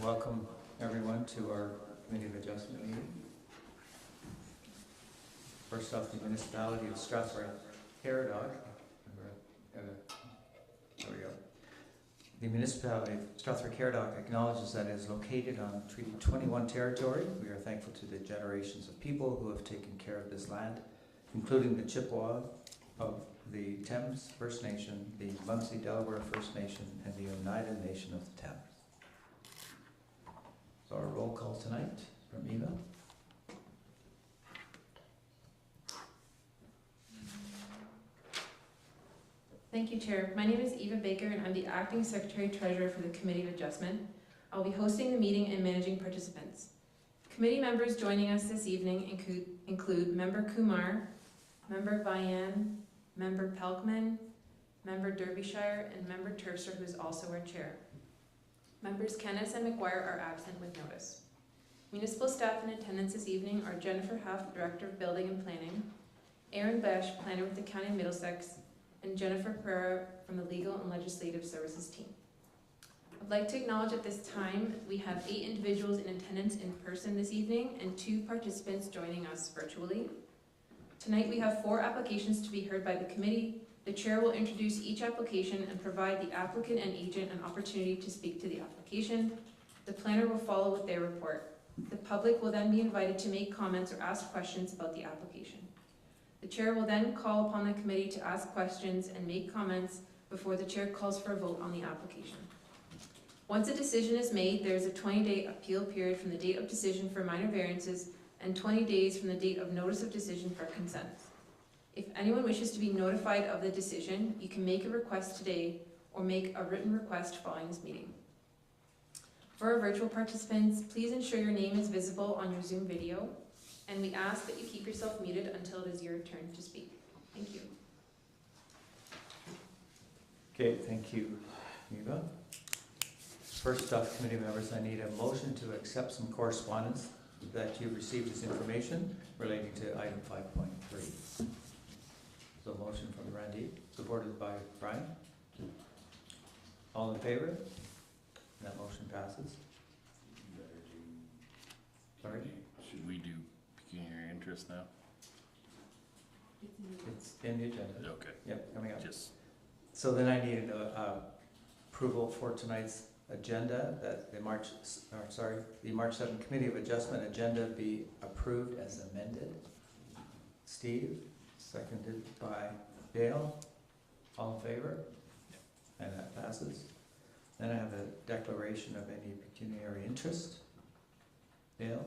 welcome everyone to our Committee of Adjustment meeting. First off, the municipality of Strathroy-Caradoc. There we go. The municipality of Strathroy-Caradoc acknowledges that it is located on Treaty 21 territory. We are thankful to the generations of people who have taken care of this land, including the Chippewa of the Thames First Nation, the Munsee Delaware First Nation, and the Oneida Nation of the Thames. So our roll call tonight from Eva. Thank you, Chair. My name is Eva Baker, and I'm the Acting Secretary Treasurer for the Committee of Adjustment. I'll be hosting the meeting and managing participants. Committee members joining us this evening include Member Kumar, Member Bayan, Member Pelkman, Member Derbyshire, and Member Terpstra, who is also our Chair. Members Kennis and McGuire are absent with notice. Municipal staff in attendance this evening are Jennifer Huff, Director of Building and Planning, Aaron Besh, Planner with the County of Middlesex, and Jennifer Pereira from the Legal and Legislative Services team. I'd like to acknowledge at this time we have 8 individuals in attendance in person this evening and 2 participants joining us virtually. Tonight we have 4 applications to be heard by the committee. The chair will introduce each application and provide the applicant and agent an opportunity to speak to the application. The planner will follow with their report. The public will then be invited to make comments or ask questions about the application. The chair will then call upon the committee to ask questions and make comments before the chair calls for a vote on the application. Once a decision is made, there is a 20-day appeal period from the date of decision for minor variances and 20 days from the date of notice of decision for consent. If anyone wishes to be notified of the decision, you can make a request today or make a written request following this meeting. For our virtual participants, please ensure your name is visible on your Zoom video, and we ask that you keep yourself muted until it is your turn to speak. Thank you. Okay, thank you, Eva. First off, committee members, I need a motion to accept some correspondence that you've received as information relating to item 5.3. So a motion from Randy, supported by Brian. All in favor? That motion passes. Sorry? Should we do pecuniary interest now? It's in the agenda. Okay. Yep, coming up. Just So then I need approval for tonight's agenda, that the March 7th Committee of Adjustment agenda be approved as amended. Steve, seconded by Dale. All in favor? And that passes. Then I have a declaration of any pecuniary interest. Dale?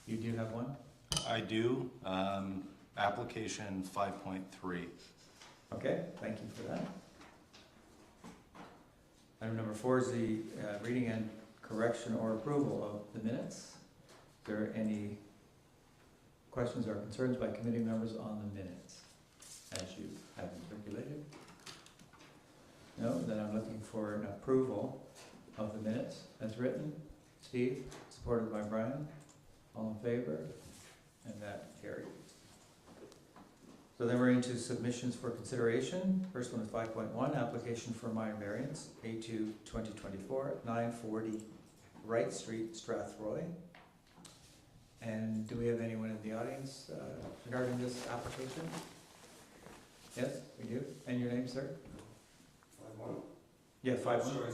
You do have one? I do. Application 5.3. Okay, thank you for that. Item number 4 is the reading and correction or approval of the minutes. Is there any questions or concerns by committee members on the minutes as you have them circulated? No? Then I'm looking for an approval of the minutes as written. Steve, supported by Brian. All in favor? And that carries. So then we're into submissions for consideration. First one is 5.1, application for minor variance, A2 2024, 940 Wright Street, Strathroy. And do we have anyone in the audience regarding this application? Yes, we do. And your name, sir? 5-1? Yeah, 5-1. Sorry.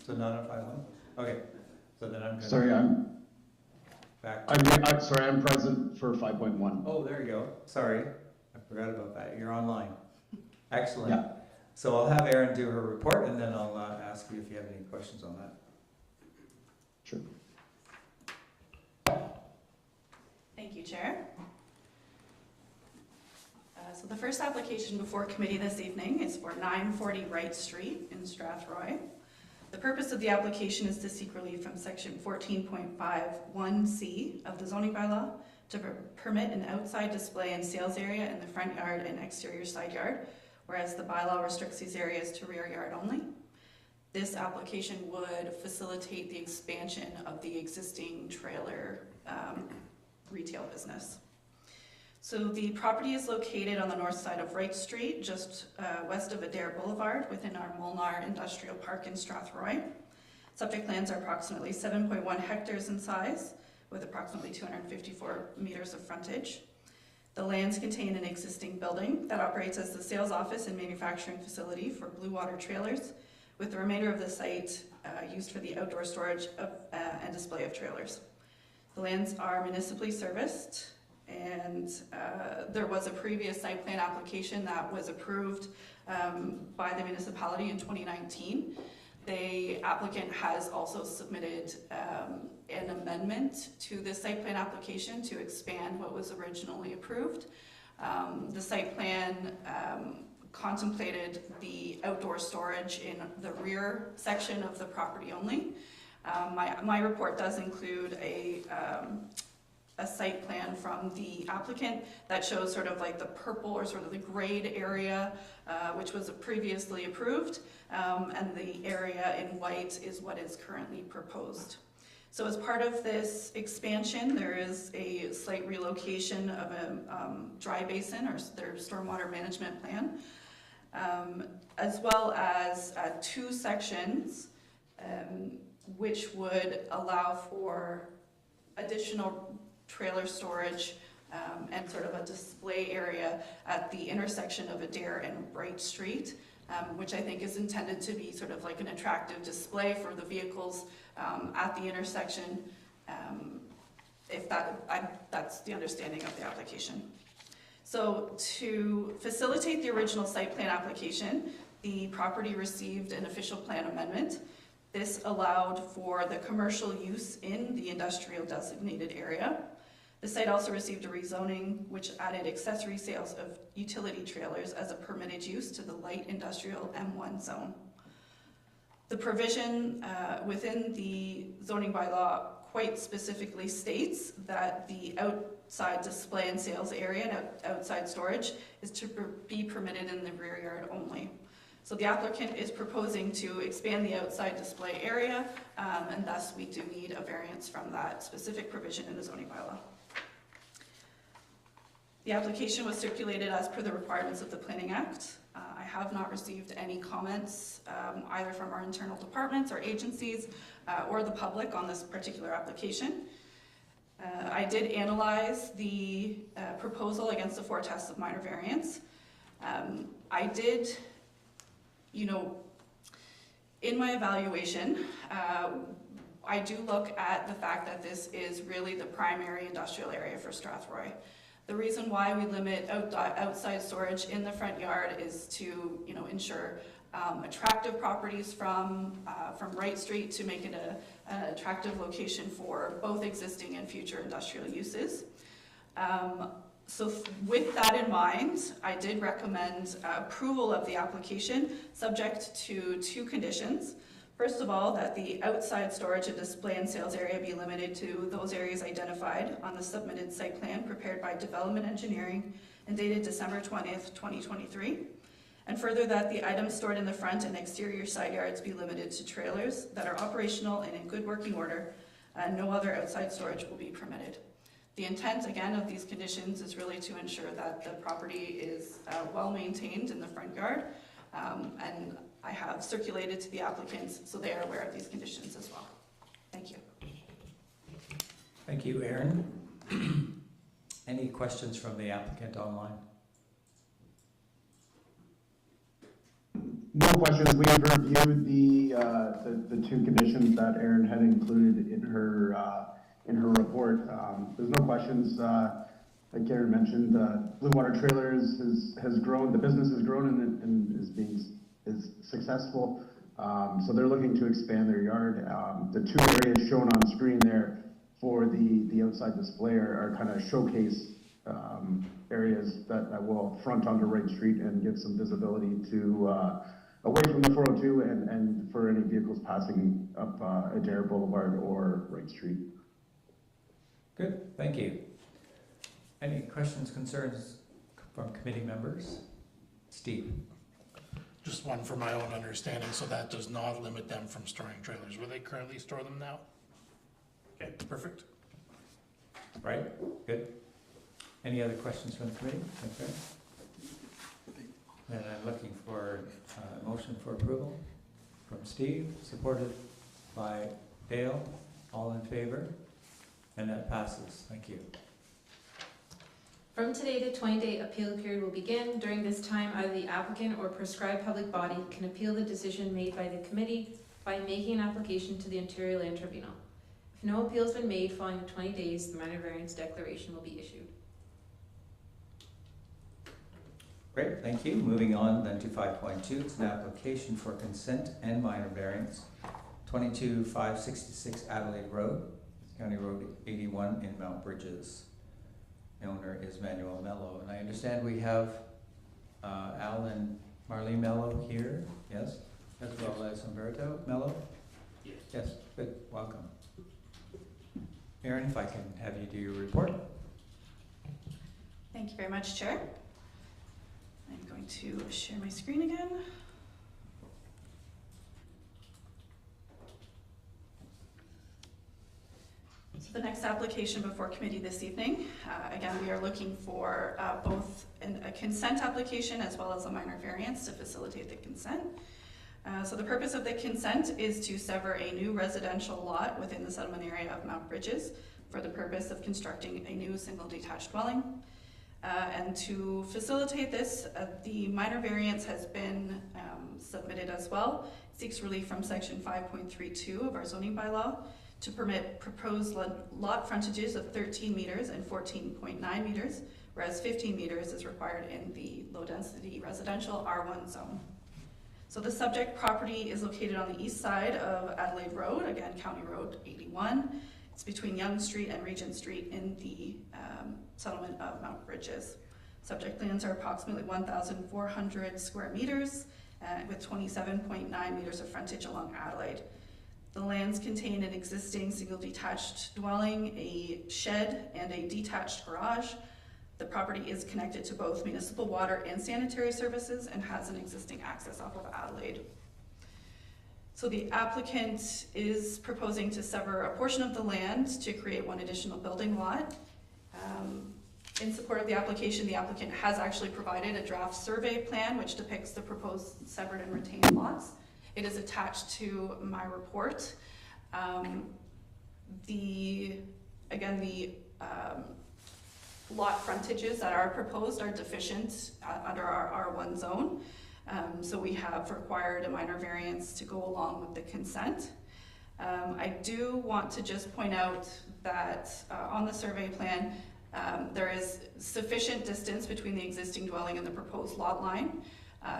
So not on 5-1? Okay, so then I'm gonna. Sorry, I'm back. sorry, I'm present for 5.1. Oh, there you go. Sorry, I forgot about that. You're online. Excellent. Yeah. So I'll have Erin do her report, and then I'll ask you if you have any questions on that. Sure. Thank you, Chair. So the first application before committee this evening is for 940 Wright Street in Strathroy. The purpose of the application is to seek relief from section 14.51C of the zoning bylaw to permit an outside display and sales area in the front yard and exterior side yard, whereas the bylaw restricts these areas to rear yard only. This application would facilitate the expansion of the existing trailer retail business. So the property is located on the north side of Wright Street, just west of Adair Boulevard, within our Molnar Industrial Park in Strathroy. Subject lands are approximately 7.1 hectares in size, with approximately 254 meters of frontage. The lands contain an existing building that operates as the sales office and manufacturing facility for Blue Water Trailers, with the remainder of the site used for the outdoor storage of, and display of trailers. The lands are municipally serviced, and there was a previous site plan application that was approved by the municipality in 2019. The applicant has also submitted an amendment to the site plan application to expand what was originally approved. The site plan contemplated the outdoor storage in the rear section of the property only. My report does include a site plan from the applicant that shows sort of like the purple or sort of the grayed area, which was previously approved, and the area in white is what is currently proposed. So as part of this expansion, there is a slight relocation of a dry basin or their stormwater management plan, as well as 2 sections which would allow for additional trailer storage and sort of a display area at the intersection of Adair and Bright Street, which I think is intended to be sort of like an attractive display for the vehicles at the intersection, if that's the understanding of the application. So to facilitate the original site plan application, the property received an official plan amendment. This allowed for the commercial use in the industrial designated area. The site also received a rezoning which added accessory sales of utility trailers as a permitted use to the light industrial M1 zone. The provision within the zoning bylaw quite specifically states that the outside display and sales area and outside storage is to be permitted in the rear yard only. So the applicant is proposing to expand the outside display area, and thus we do need a variance from that specific provision in the zoning bylaw. The application was circulated as per the requirements of the Planning Act. I have not received any comments either from our internal departments or agencies or the public on this particular application. I did analyze the proposal against the 4 tests of minor variance. I did, in my evaluation, I do look at the fact that this is really the primary industrial area for Strathroy. The reason why we limit outside storage in the front yard is to, ensure attractive properties from Wright Street to make it an attractive location for both existing and future industrial uses. So with that in mind, I did recommend approval of the application subject to 2 conditions. First of all, that the outside storage and display and sales area be limited to those areas identified on the submitted site plan prepared by Development Engineering and dated December 20th, 2023. And further, that the items stored in the front and exterior side yards be limited to trailers that are operational and in good working order, and no other outside storage will be permitted. The intent, again, of these conditions is really to ensure that the property is well maintained in the front yard, and I have circulated to the applicants so they are aware of these conditions as well. Thank you. Thank you, Erin. Any questions from the applicant online? No questions. We have reviewed the 2 conditions that Erin had included in her report. There's no questions. Like Erin mentioned, Blue Water Trailers has grown. The business has grown and is successful. So they're looking to expand their yard. The 2 areas shown on screen there for the outside display are kind of showcase areas that will front onto Wright Street and give some visibility to away from the 402 and for any vehicles passing up Adair Boulevard or Wright Street. Good, thank you. Any questions, concerns from committee members? Steve? Just one for my own understanding, so that does not limit them from storing trailers. Where they currently store them now? Okay, perfect. Right, good. Any other questions from the committee? Okay. And I'm looking for a motion for approval from Steve, supported by Dale. All in favor? And that passes. Thank you. From today, the 20-day appeal period will begin. During this time, either the applicant or prescribed public body can appeal the decision made by the committee by making an application to the Ontario Land Tribunal. If no appeal has been made following the 20 days, the minor variance declaration will be issued. Great, thank you. Moving on then to 5.2, it's an application for consent and minor variance. 22,566 Adelaide Road, County Road 81 in Mount Bridges. The owner is Manuel Mello, and I understand we have Al and Marlene Mello here, yes? As well as Humberto Mello? Yes. Yes, good, welcome. Aaron, if I can have you do your report. Thank you very much, Chair. I'm going to share my screen again. So the next application before committee this evening, again, we are looking for both a consent application as well as a minor variance to facilitate the consent. So the purpose of the consent is to sever a new residential lot within the settlement area of Mount Bridges for the purpose of constructing a new single detached dwelling. And to facilitate this, the minor variance has been submitted as well. It seeks relief from section 5.32 of our zoning bylaw to permit proposed lot frontages of 13 meters and 14.9 meters, whereas 15 meters is required in the low density residential R1 zone. So the subject property is located on the east side of Adelaide Road, again, County Road 81. It's between Yonge Street and Regent Street in the settlement of Mount Bridges. Subject lands are approximately 1,400 square meters with 27.9 meters of frontage along Adelaide. The lands contain an existing single detached dwelling, a shed, and a detached garage. The property is connected to both municipal water and sanitary services and has an existing access off of Adelaide. So the applicant is proposing to sever a portion of the land to create one additional building lot. In support of the applicant has actually provided a draft survey plan which depicts the proposed severed and retained lots. It is attached to my report. The lot frontages that are proposed are deficient under our R1 zone. So we have required a minor variance to go along with the consent. I do want to just point out that on the survey plan, there is sufficient distance between the existing dwelling and the proposed lot line.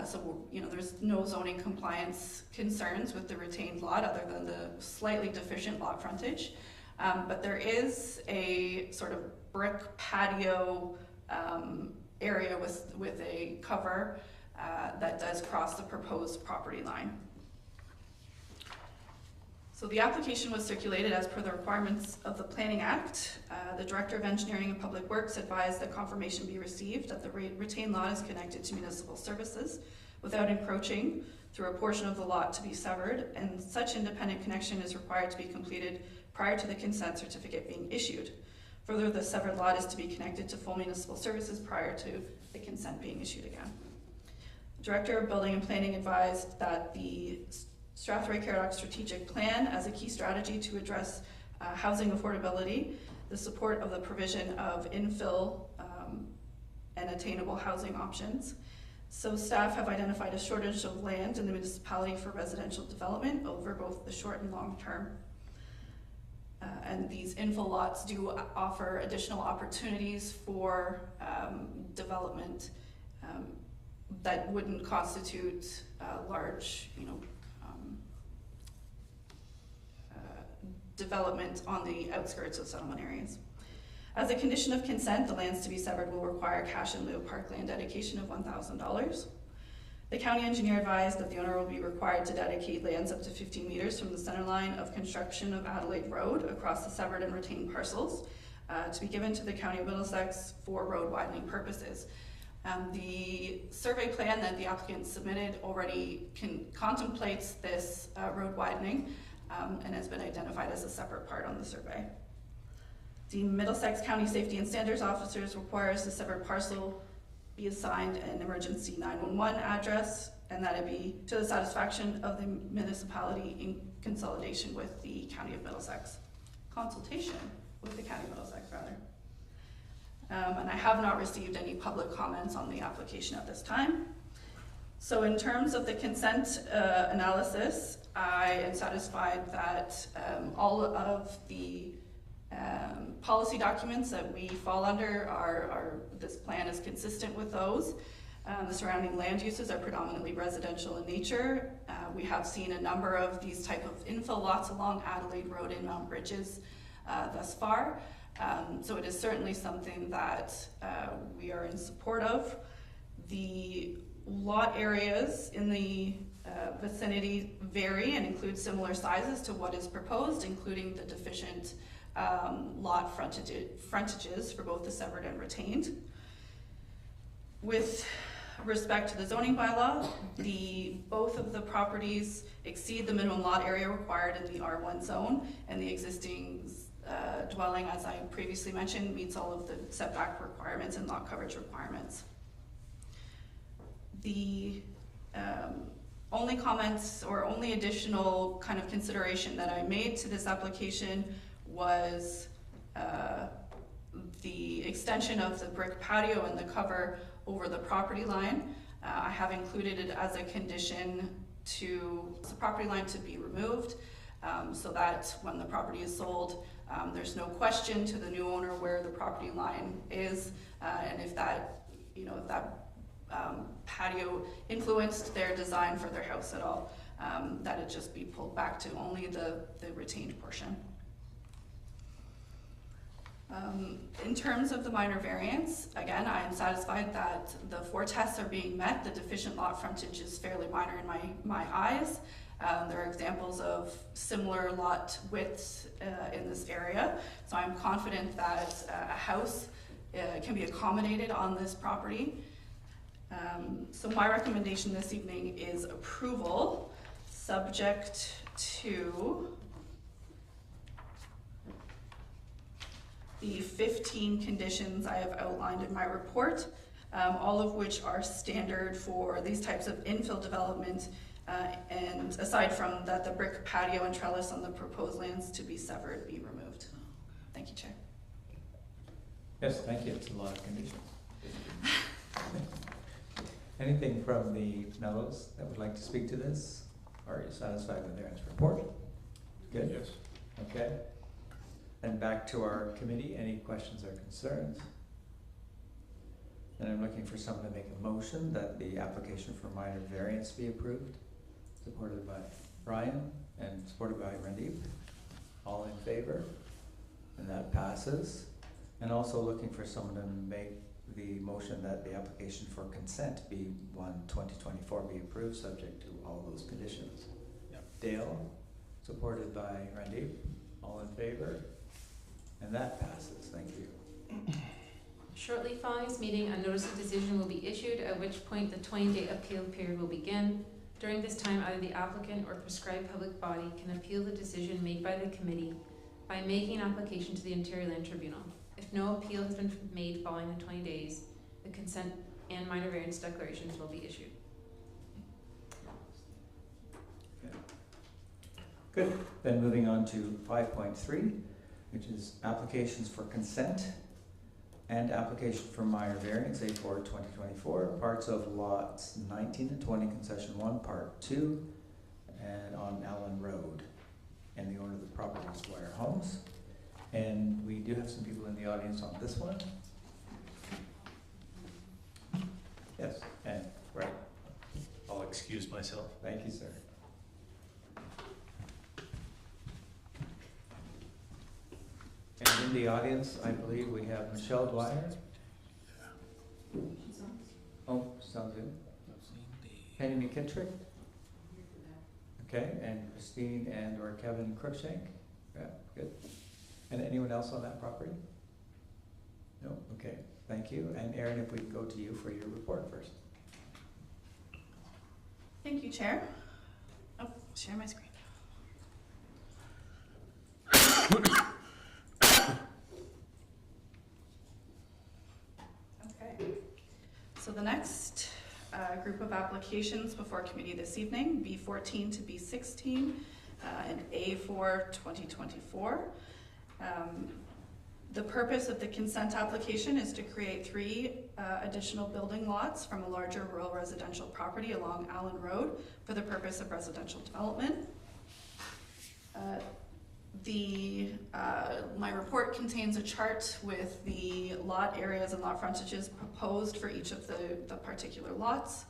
So, there's no zoning compliance concerns with the retained lot other than the slightly deficient lot frontage. But there is a sort of brick patio area with a cover that does cross the proposed property line. So the application was circulated as per the requirements of the Planning Act. The Director of Engineering and Public Works advised that confirmation be received that the retained lot is connected to municipal services without encroaching through a portion of the lot to be severed, and such independent connection is required to be completed prior to the consent certificate being issued. Further, the severed lot is to be connected to full municipal services prior to the consent being issued again. The Director of Building and Planning advised that the Strathroy-Caradoc strategic plan as a key strategy to address housing affordability, the support of the provision of infill and attainable housing options. So staff have identified a shortage of land in the municipality for residential development over both the short and long term. And these infill lots do offer additional opportunities for development that wouldn't constitute large, development on the outskirts of settlement areas. As a condition of consent, the lands to be severed will require cash in lieu parkland dedication of $1,000. The county engineer advised that the owner will be required to dedicate lands up to 15 meters from the center line of construction of Adelaide Road across the severed and retained parcels to be given to the County of Middlesex for road widening purposes. The survey plan that the applicant submitted already contemplates this road widening and has been identified as a separate part on the survey. The Middlesex County Safety and Standards Officers requires the severed parcel be assigned an emergency 911 address, and that it be to the satisfaction of the municipality in consolidation with the County of Middlesex. Consultation with the County of Middlesex, rather. And I have not received any public comments on the application at this time. So in terms of the consent analysis, I am satisfied that all of the policy documents that we fall under this plan is consistent with those. The surrounding land uses are predominantly residential in nature. We have seen a number of these type of infill lots along Adelaide Road and Mount Bridges thus far. So it is certainly something that we are in support of. The lot areas in the vicinity vary and include similar sizes to what is proposed, including the deficient lot frontages for both the severed and retained. With respect to the zoning bylaw, both of the properties exceed the minimum lot area required in the R1 zone, and the existing dwelling, as I previously mentioned, meets all of the setback requirements and lot coverage requirements. The only comments or only additional kind of consideration that I made to this application was the extension of the brick patio and the cover over the property line. I have included it as a condition to the property line to be removed, so that when the property is sold, there's no question to the new owner where the property line is, and if that, patio influenced their design for their house at all, that it just be pulled back to only the retained portion. In terms of the minor variance, again, I am satisfied that the 4 tests are being met. The deficient lot frontage is fairly minor in my eyes. There are examples of similar lot widths in this area, so I'm confident that a house can be accommodated on this property. So my recommendation this evening is approval, subject to the 15 conditions I have outlined in my report, all of which are standard for these types of infill development, and aside from that, the brick patio and trellis on the proposed lands to be severed be removed. Thank you, Chair. Yes, thank you. It's a lot of conditions. Anything from the Mellows that would like to speak to this? Are you satisfied with Aaron's report? Good? Yes. Okay. And back to our committee, any questions or concerns? And I'm looking for someone to make a motion that the application for minor variance be approved, supported by Brian and supported by Randeep. All in favor? And that passes. And also looking for someone to make the motion that the application for consent be 1/2024 be approved, subject to all those conditions. Yep. Dale, supported by Randeep. All in favor? And that passes. Thank you. Shortly following this meeting, a notice of decision will be issued, at which point the 20-day appeal period will begin. During this time, either the applicant or prescribed public body can appeal the decision made by the committee by making an application to the Interior Land Tribunal. If no appeal has been made following the 20 days, the consent and minor variance declarations will be issued. Good. Then moving on to 5.3, which is applications for consent and application for minor variance, A4 2024, parts of lots 19 and 20, concession 1, part 2, and on Allen Road. And the owner of the property is Wire Homes. And we do have some people in the audience on this one. Yes, and right. I'll excuse myself. Thank you, sir. And in the audience, I believe we have Michelle Dwyer. Oh, sounds good. Penny McKittrick. Okay, and Christine and or Kevin Cruikshank. Yeah, good. And anyone else on that property? No? Okay, thank you. And Aaron, if we can go to you for your report first. Thank you, Chair. Oh, share my screen. next group of applications before committee this evening, B14 to B16 and A4 2024. The purpose of the consent application is to create 3 additional building lots from a larger rural residential property along Allen Road for the purpose of residential development. My report contains a chart with the lot areas and lot frontages proposed for each of the particular lots.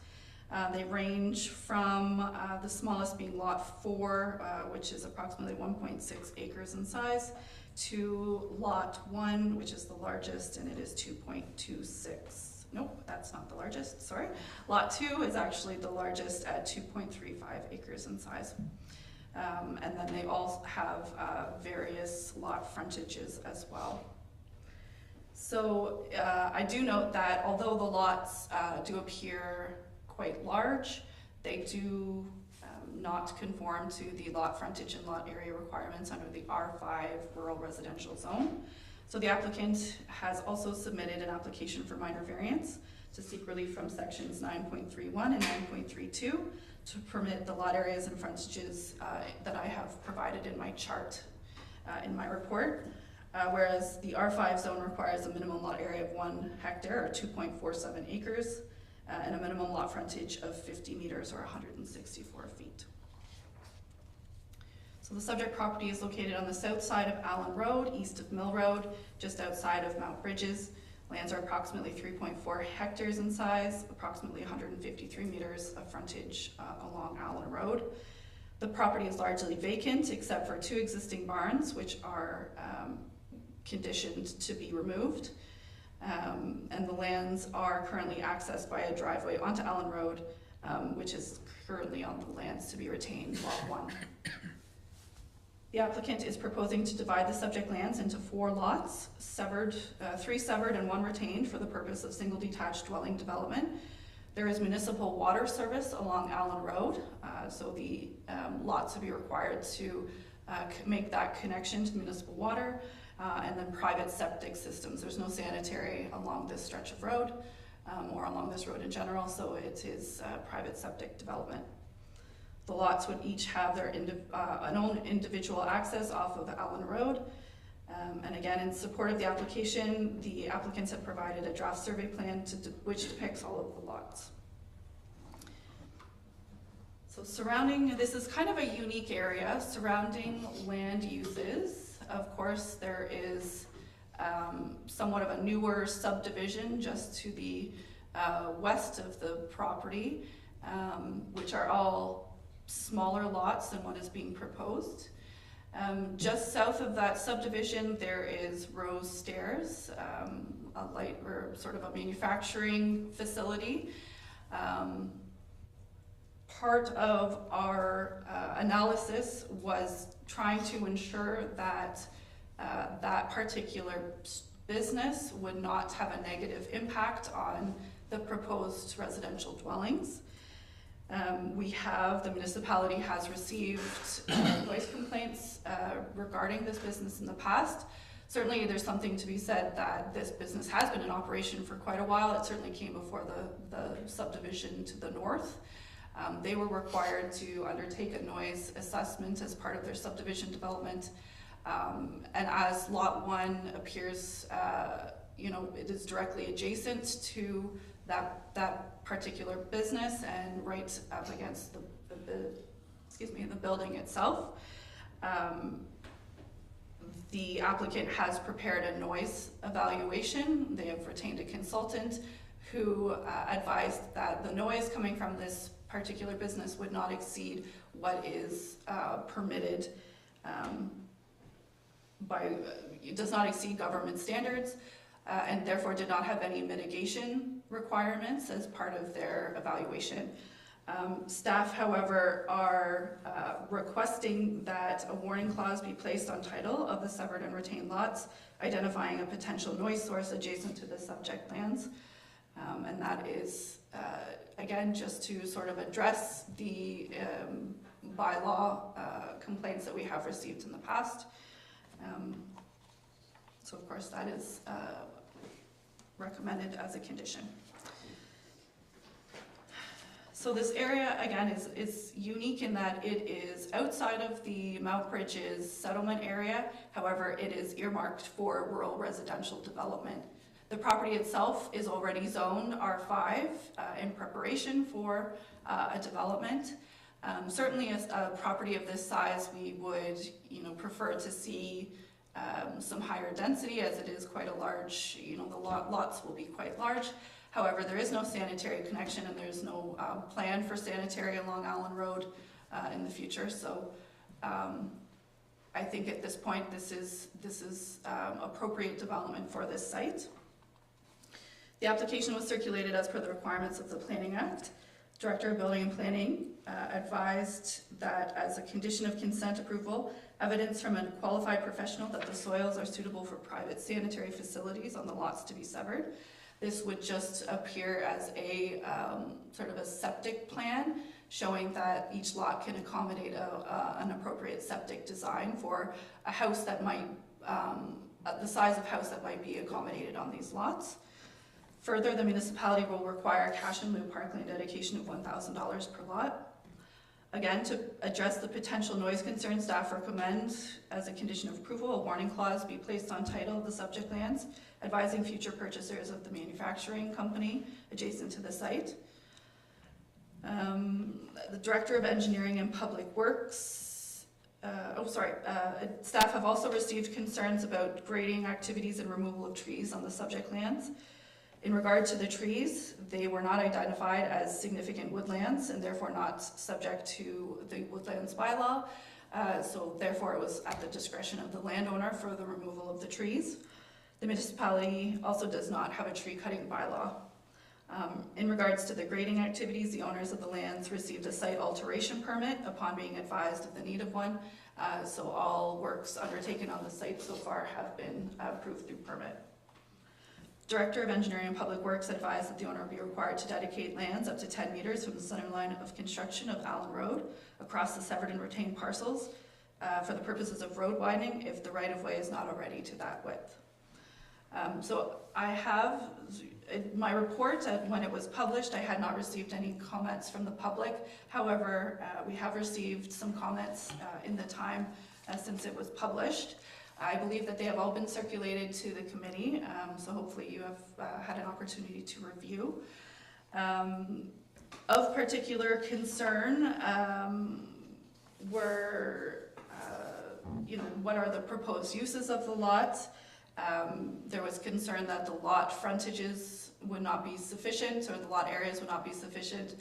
They range from the smallest being lot 4, which is approximately 1.6 acres in size, to lot 1, which is the largest, and it is 2.26. Nope, that's not the largest, sorry. Lot 2 is actually the largest at 2.35 acres in size. And then they all have various lot frontages as well. So I do note that although the lots do appear quite large, they do not conform to the lot frontage and lot area requirements under the R5 rural residential zone. So the applicant has also submitted an application for minor variance to seek relief from sections 9.31 and 9.32 to permit the lot areas and frontages that I have provided in my chart in my report. Whereas the R5 zone requires a minimum lot area of 1 hectare or 2.47 acres and a minimum lot frontage of 50 meters or 164 feet. So the subject property is located on the south side of Allen Road, east of Mill Road, just outside of Mount Bridges. Lands are approximately 3.4 hectares in size, approximately 153 meters of frontage along Allen Road. The property is largely vacant except for 2 existing barns, which are conditioned to be removed. And the lands are currently accessed by a driveway onto Allen Road, which is currently on the lands to be retained, lot 1. The applicant is proposing to divide the subject lands into 4 lots, 3 severed and 1 retained for the purpose of single detached dwelling development. There is municipal water service along Allen Road, so the lots will be required to make that connection to municipal water, and then private septic systems. There's no sanitary along this stretch of road or along this road in general, so it is private septic development. The lots would each have their own individual access off of Allen Road. And again, in support of the application, the applicants have provided a draft survey plan which depicts all of the lots. So this is kind of a unique area surrounding land uses. Of course, there is somewhat of a newer subdivision just to the west of the property, which are all smaller lots than what is being proposed. Just south of that subdivision, there is Rose Stairs, a light or sort of a manufacturing facility. Part of our analysis was trying to ensure that that particular business would not have a negative impact on the proposed residential dwellings. The municipality has received noise complaints regarding this business in the past. Certainly there's something to be said that this business has been in operation for quite a while. It certainly came before the subdivision to the north. They were required to undertake a noise assessment as part of their subdivision development. And as Lot 1 appears, it is directly adjacent to that particular business and right up against the building itself. The applicant has prepared a noise evaluation. They have retained a consultant who advised that the noise coming from this particular business would not exceed what is permitted it does not exceed government standards, and therefore did not have any mitigation requirements as part of their evaluation. Staff, however, are requesting that a warning clause be placed on title of the severed and retained lots, identifying a potential noise source adjacent to the subject lands. And that is, again, just to sort of address the bylaw complaints that we have received in the past. So of course that is recommended as a condition. So this area, again, is unique in that it is outside of the Mount Bridges settlement area. However, it is earmarked for rural residential development. The property itself is already zoned R5 in preparation for a development. Certainly a property of this size, we would prefer to see some higher density, as it is quite a large, the lots will be quite large. However, there is no sanitary connection and there's no plan for sanitary along Allen Road in the future. So I think at this point this is appropriate development for this site. The application was circulated as per the requirements of the Planning Act. Director of Building and Planning advised that as a condition of consent approval, evidence from a qualified professional that the soils are suitable for private sanitary facilities on the lots to be severed. This would just appear as a sort of a septic plan showing that each lot can accommodate an appropriate septic design for a house that might, the size of house that might be accommodated on these lots. Further, the municipality will require cash in lieu parkland dedication of $1,000 per lot. Again, to address the potential noise concerns, staff recommend, as a condition of approval, a warning clause be placed on title of the subject lands, advising future purchasers of the manufacturing company adjacent to the site. The Director of Engineering and Public Works, staff have also received concerns about grading activities and removal of trees on the subject lands. In regard to the trees, they were not identified as significant woodlands and therefore not subject to the woodlands bylaw. So therefore it was at the discretion of the landowner for the removal of the trees. The municipality also does not have a tree cutting bylaw. In regards to the grading activities, the owners of the lands received a site alteration permit upon being advised of the need of one. So all works undertaken on the site so far have been approved through permit. Director of Engineering and Public Works advised that the owner be required to dedicate lands up to 10 meters from the center line of construction of Allen Road across the severed and retained parcels for the purposes of road widening if the right-of-way is not already to that width. So I have, my report, when it was published, I had not received any comments from the public. However, we have received some comments in the time since it was published. I believe that they have all been circulated to the committee, so hopefully you have had an opportunity to review. Of particular concern were, what are the proposed uses of the lot? There was concern that the lot frontages would not be sufficient, or the lot areas would not be sufficient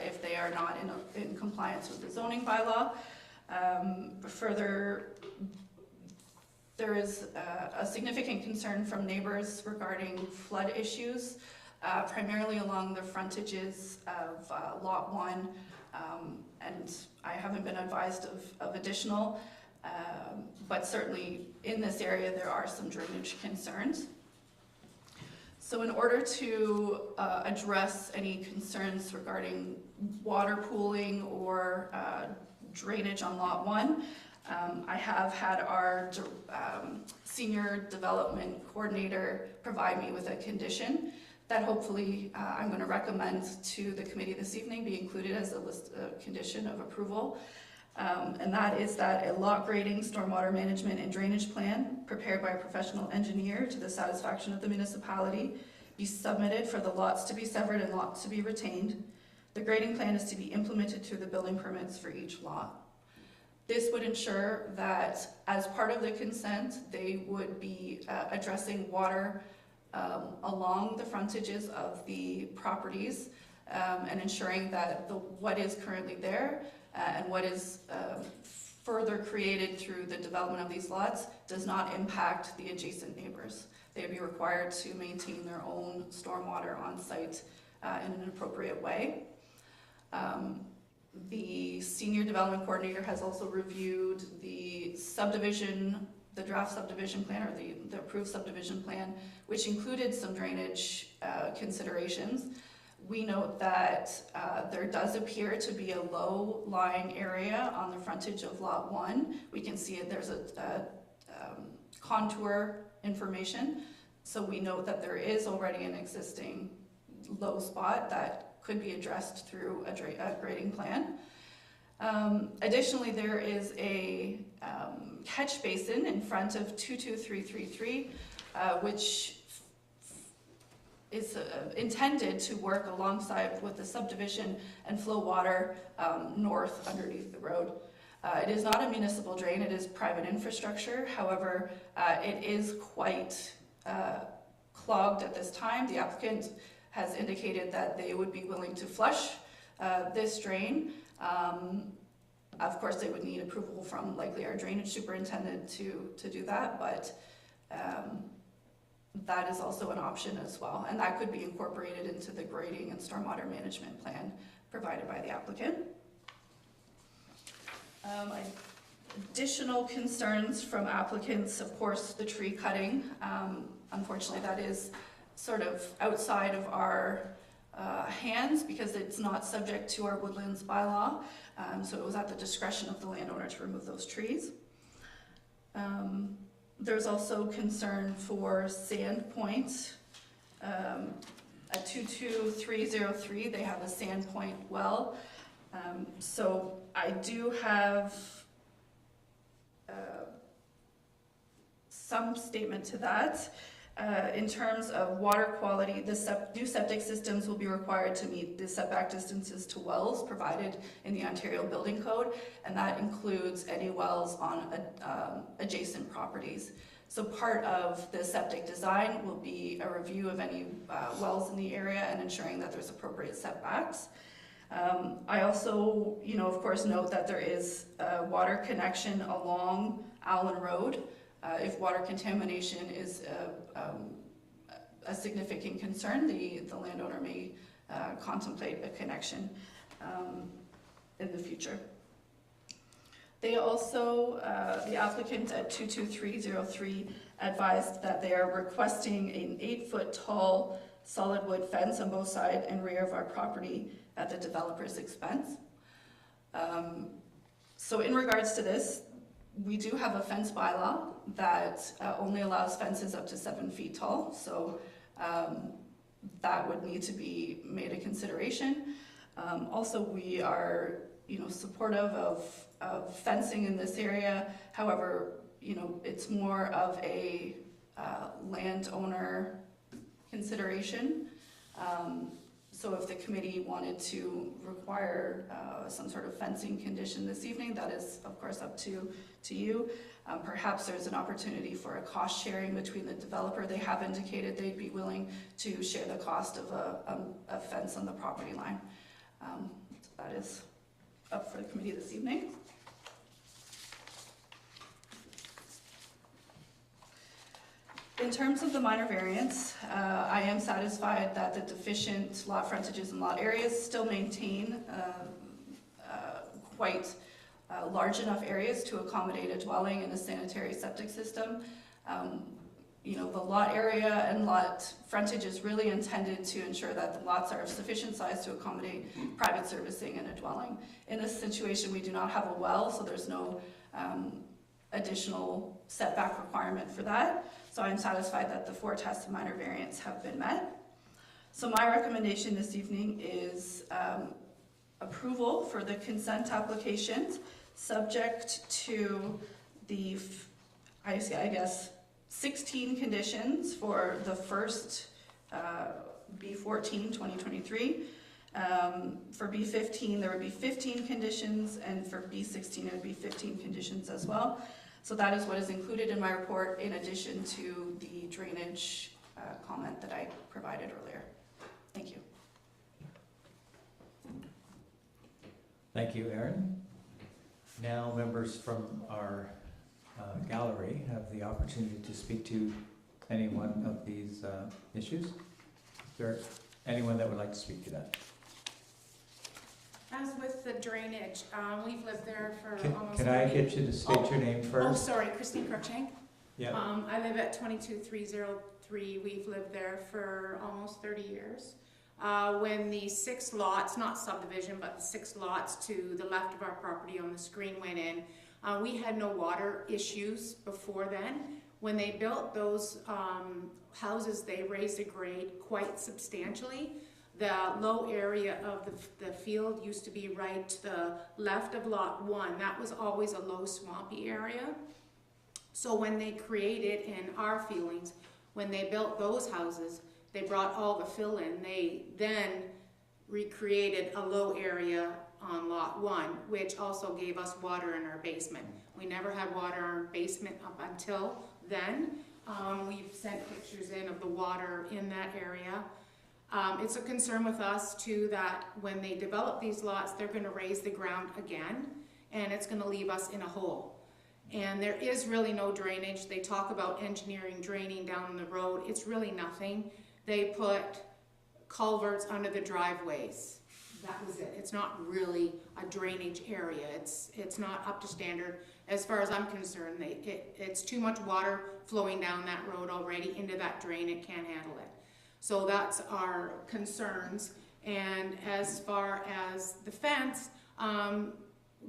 if they are not in compliance with the zoning bylaw. Further, there is a significant concern from neighbors regarding flood issues, primarily along the frontages of Lot 1, and I haven't been advised of additional, but certainly in this area there are some drainage concerns. So in order to address any concerns regarding water pooling or drainage on Lot 1, I have had our senior development coordinator provide me with a condition that hopefully I'm going to recommend to the committee this evening be included as a condition of approval. And that is that a lot grading, stormwater management, and drainage plan prepared by a professional engineer to the satisfaction of the municipality be submitted for the lots to be severed and lots to be retained. The grading plan is to be implemented through the building permits for each lot. This would ensure that as part of the consent, they would be addressing water along the frontages of the properties and ensuring that what is currently there and what is further created through the development of these lots does not impact the adjacent neighbors. They would be required to maintain their own stormwater on site in an appropriate way. The senior development coordinator has also reviewed the subdivision, the draft subdivision plan, or the approved subdivision plan, which included some drainage considerations. We note that there does appear to be a low-lying area on the frontage of Lot 1. We can see it, there's a contour information. So we note that there is already an existing low spot that could be addressed through a grading plan. Additionally, there is a catch basin in front of 22333, which is intended to work alongside with the subdivision and flow water north underneath the road. It is not a municipal drain, it is private infrastructure. However, it is quite clogged at this time. The applicant has indicated that they would be willing to flush this drain. Of course, they would need approval from likely our drainage superintendent to do that, but that is also an option as well, and that could be incorporated into the grading and stormwater management plan provided by the applicant. Additional concerns from applicants, of course, the tree cutting. Unfortunately, that is sort of outside of our hands because it's not subject to our woodlands bylaw, so it was at the discretion of the landowner to remove those trees. There's also concern for Sand Point. At 22303, they have a Sand Point well. So I do have some statement to that. In terms of water quality, the new septic systems will be required to meet the setback distances to wells provided in the Ontario Building Code, and that includes any wells on adjacent properties. So part of the septic design will be a review of any wells in the area and ensuring that there's appropriate setbacks. I also, of course, note that there is a water connection along Allen Road. If water contamination is a significant concern, the landowner may contemplate a connection in the future. They also, the applicant at 22303 advised that they are requesting an 8-foot tall solid wood fence on both sides and rear of our property at the developer's expense. So in regards to this, we do have a fence bylaw that only allows fences up to 7 feet tall, so that would need to be made a consideration. Also, we are, supportive of fencing in this area. However, it's more of a landowner consideration. So if the committee wanted to require some sort of fencing condition this evening, that is of course up to you. Perhaps there's an opportunity for a cost sharing between the developer. They have indicated they'd be willing to share the cost of a fence on the property line. So that is up for the committee this evening. In terms of the minor variance, I am satisfied that the deficient lot frontages and lot areas still maintain quite large enough areas to accommodate a dwelling and a sanitary septic system. The lot area and lot frontage is really intended to ensure that the lots are of sufficient size to accommodate private servicing and a dwelling. In this situation, we do not have a well, so there's no additional setback requirement for that. So I'm satisfied that the 4 tests of minor variance have been met. So my recommendation this evening is approval for the consent applications, subject to the, 16 conditions for the first B14 2023. For B15, there would be 15 conditions, and for B16, it would be 15 conditions as well. So that is what is included in my report, in addition to the drainage comment that I provided earlier. Thank you. Thank you, Erin. Now members from our gallery have the opportunity to speak to any one of these issues. Is there anyone that would like to speak to that? As with the drainage, we've lived there for almost Can I get you to state your name first? Oh, sorry, Christine Cruikshank. Yeah. I live at 22303. We've lived there for almost 30 years. When the 6 lots, not subdivision, but the 6 lots to the left of our property on the screen went in, we had no water issues before then. When they built those houses, they raised the grade quite substantially. The low area of the field used to be right to the left of lot 1. That was always a low swampy area. So when they created, in our feelings, when they built those houses, they brought all the fill in. They then recreated a low area on lot 1, which also gave us water in our basement. We never had water in our basement up until then. We've sent pictures in of the water in that area. It's a concern with us too that when they develop these lots, they're going to raise the ground again, and it's going to leave us in a hole. And there is really no drainage. They talk about engineering draining down the road. It's really nothing. They put culverts under the driveways. That was it. It's not really a drainage area. It's not up to standard. As far as I'm concerned, it's too much water flowing down that road already into that drain. It can't handle it. So that's our concerns. And as far as the fence,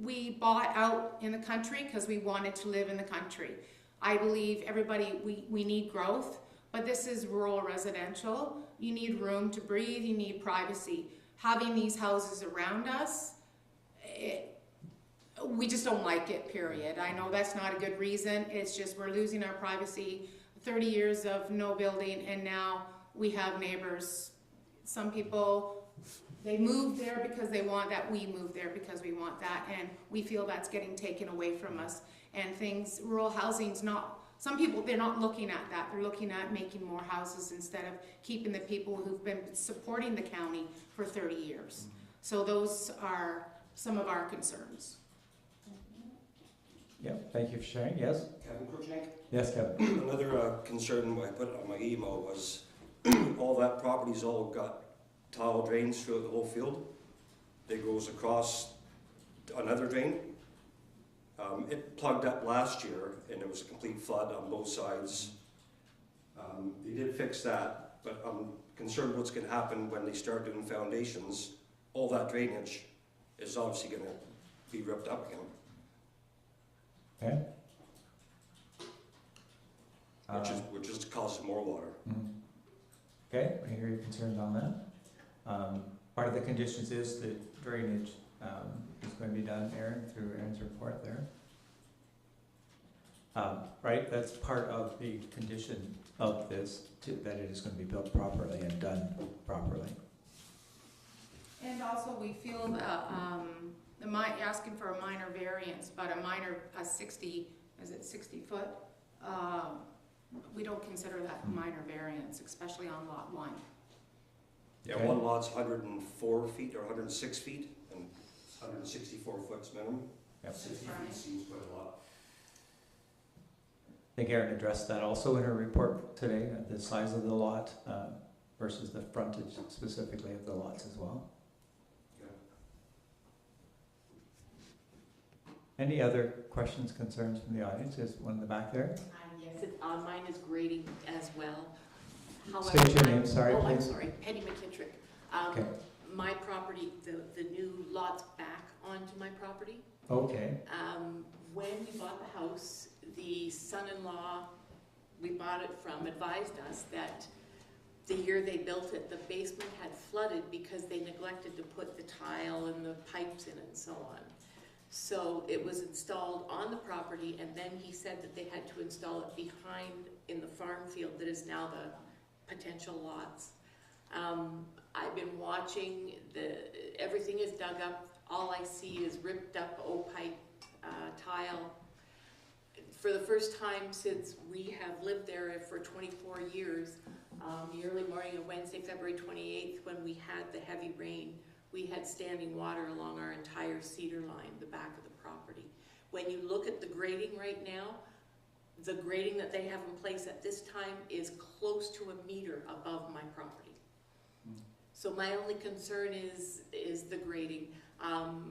we bought out in the country because we wanted to live in the country. I believe everybody, we need growth, but this is rural residential. You need room to breathe, you need privacy. Having these houses around us, we just don't like it, period. I know that's not a good reason. It's just we're losing our privacy. 30 years of no building, and now we have neighbors. Some people, they move there because they want that. We move there because we want that, and we feel that's getting taken away from us. And things, rural housing's not, some people, they're not looking at that. They're looking at making more houses instead of keeping the people who've been supporting the county for 30 years. So those are some of our concerns. Yeah, thank you for sharing. Yes? Kevin Cruikshank. Yes, Kevin. Another concern I put on my email was all that property's all got tile drains throughout the whole field. It goes across another drain. It plugged up last year and it was a complete flood on both sides. They did fix that, but I'm concerned what's going to happen when they start doing foundations. All that drainage is obviously going to be ripped up again. Okay. Which just causes more water. Okay, I hear your concerns on that. Part of the conditions is that drainage is going to be done, Aaron, through Aaron's report there. Right, that's part of the condition of this, that it is going to be built properly and done properly. And also we feel that, asking for a minor variance, but a 60 foot, we don't consider that minor variance, especially on lot 1. Yeah, Okay. one lot's 104 feet or 106 feet, and 164 foot's minimum. Yep. 60 feet seems quite a lot. I think Erin addressed that also in her report today, the size of the lot versus the frontage specifically of the lots as well. Yeah. Any other questions, concerns from the audience? There's one in the back there. Yes, mine is grading as well. State your name, sorry, Oh, I'm please. sorry, Penny McKittrick. Okay. My property, the new lot's back onto my property. Okay. When we bought the house, the son-in-law we bought it from advised us that the year they built it, the basement had flooded because they neglected to put the tile and the pipes in and so on. So it was installed on the property, and then he said that they had to install it behind in the farm field that is now the potential lots. I've been watching, everything is dug up. All I see is ripped up O-pipe tile. For the first time since we have lived there for 24 years, the early morning of Wednesday, February 28th, when we had the heavy rain, we had standing water along our entire cedar line, the back of the property. When you look at the grading right now, the grading that they have in place at this time is close to a meter above my property. So my only concern is the grading.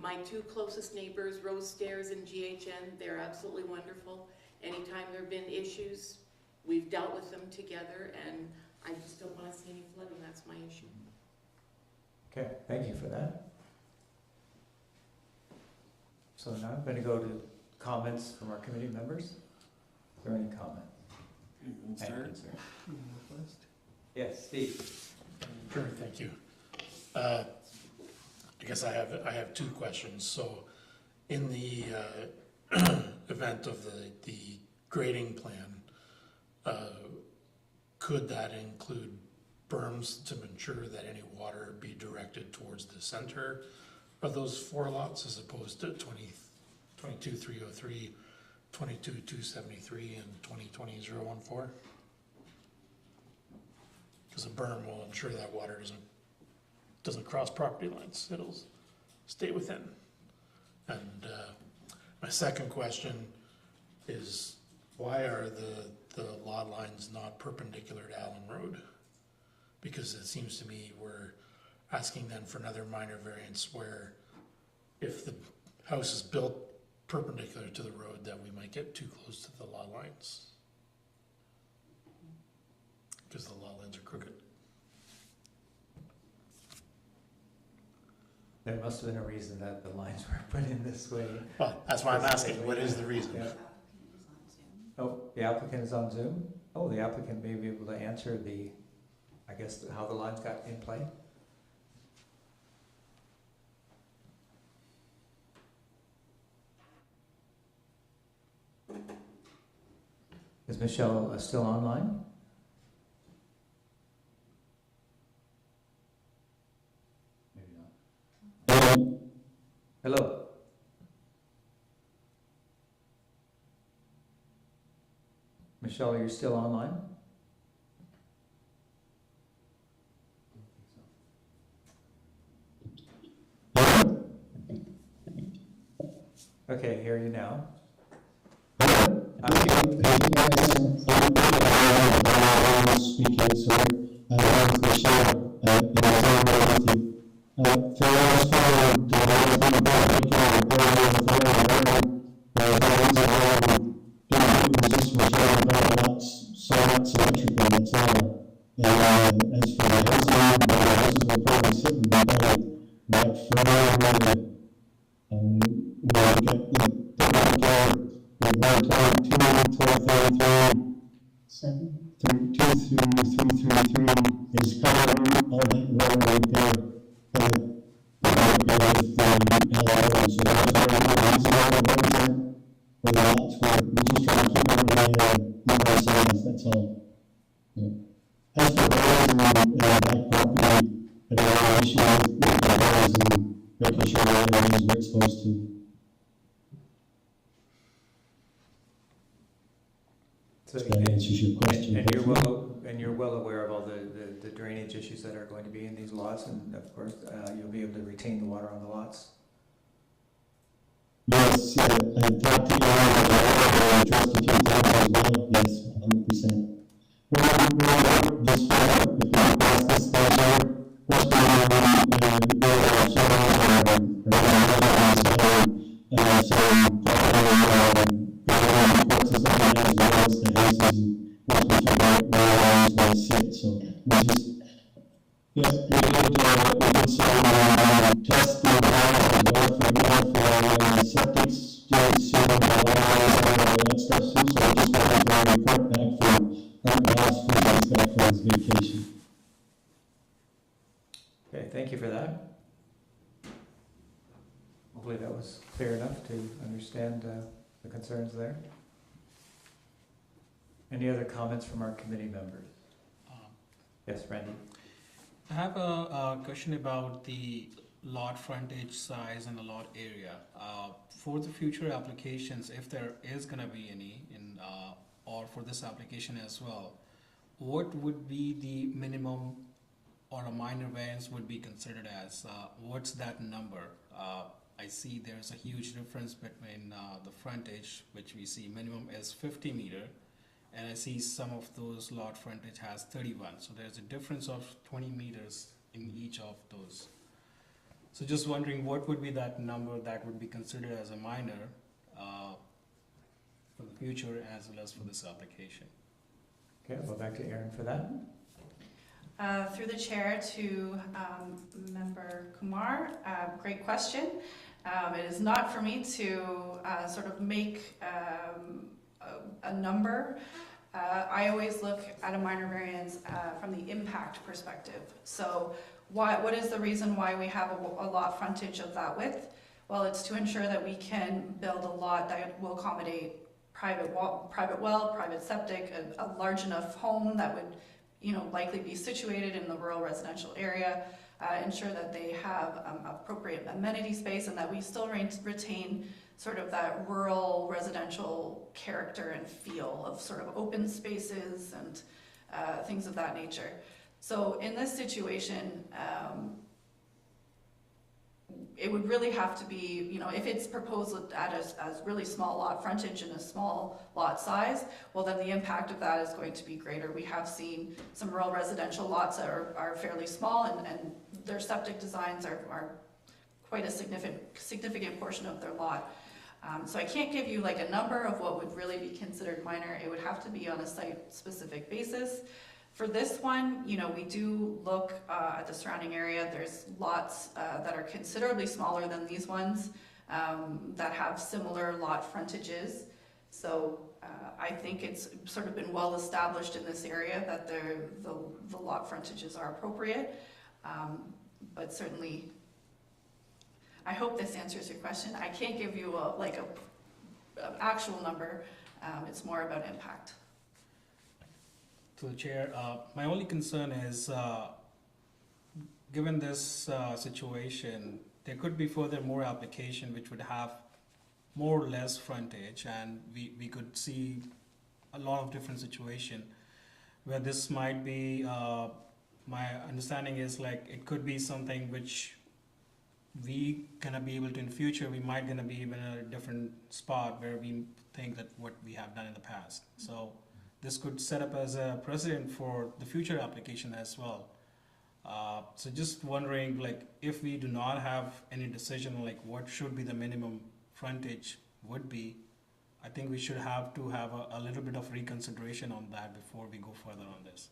My two closest neighbors, Rose Stairs and GHN, they're absolutely wonderful. Anytime there have been issues, we've dealt with them together, and I just don't want to see any flooding. That's my issue. Okay, thank you for that. So now I'm going to go to comments from our committee members. Is there any comment? Start. Yes, Steve. Sure, thank you. I guess I have two questions. So in the event of the grading plan, could that include berms to ensure that any water be directed towards the center of those 4 lots as opposed to 22,303, 22,273, and 20,014? Because a berm will ensure that water doesn't cross property lines. It'll stay within. And my second question is, why are the lot lines not perpendicular to Allen Road? Because it seems to me we're asking then for another minor variance where if the house is built perpendicular to the road, that we might get too close to the lot lines. Because the lot lines are crooked. There must have been a reason that the lines were put in this way. Well, that's why I'm asking, what is the reason? Yeah. Oh, the applicant is on Zoom? Oh, the applicant may be able to answer I guess, how the lines got in play? Is Michelle still online? Maybe not. Hello? Michelle, are you still online? Okay, hear you now. Speaking, sorry. Michelle, for us, so that's electrical, that's all. And as for the houses will probably sit in but for we get the backyard, we've got 22, 1233, 333 is covered all that road right there. So that's where the lots were. We're just trying to keep everybody size, that's all. Yeah. As for the roads and that property, I don't have an issue with the roads and making sure that everything's where it's supposed to. So, That answers your question. and you're well aware of all the drainage issues that are going to be in these lots, and of course, you'll be able to retain the water on the lots? Yes, I talked to you and addressed a few things as well. Yes, 100%. We're just if we pass this measure, what's going on so we just, yes, we did test the environment for septic, sealing, all that stuff, so I just wanted to report back from our boss who just got for his vacation. Okay, thank you for that. Hopefully that was clear enough to understand the concerns there. Any other comments from our committee members? Yes, Randy? I have a question about the lot frontage size and the lot area. For the future applications, if there is going to be any, or for this application as well, what would be the minimum or a minor variance would be considered as? What's that number? I see there's a huge difference between the frontage, which we see minimum is 50 meter, and I see some of those lot frontage has 31. So there's a difference of 20 meters in each of those. So just wondering what would be that number that would be considered as a minor for the future as well as for this application. Okay, I'll go back to Aaron for that. Through the chair to Member Kumar, great question. It is not for me to sort of make a number. I always look at a minor variance from the impact perspective. So what is the reason why we have a lot frontage of that width? Well, it's to ensure that we can build a lot that will accommodate private well, private septic, a large enough home that would, likely be situated in the rural residential area, ensure that they have appropriate amenity space, and that we still retain sort of that rural residential character and feel of sort of open spaces and things of that nature. So in this situation, it would really have to be, if it's proposed at as really small lot frontage and a small lot size, well, then the impact of that is going to be greater. We have seen some rural residential lots that are fairly small, and their septic designs are quite a significant portion of their lot. So I can't give you like a number of what would really be considered minor. It would have to be on a site-specific basis. For this one, we do look at the surrounding area. There's lots that are considerably smaller than these ones that have similar lot frontages. So I think it's sort of been well established in this area that the lot frontages are appropriate. But certainly, I hope this answers your question. I can't give you an actual number. It's more about impact. To the chair, my only concern is, given this situation, there could be further more application which would have more or less frontage, and we could see a lot of different situation where this might be, my understanding is like it could be something which we gonna be able to in future, we might gonna be even in a different spot where we think that what we have done in the past. So this could set up as a precedent for the future application as well. So just wondering, like, if we do not have any decision, like what should be the minimum frontage would be, I think we should have to have a little bit of reconsideration on that before we go further on this.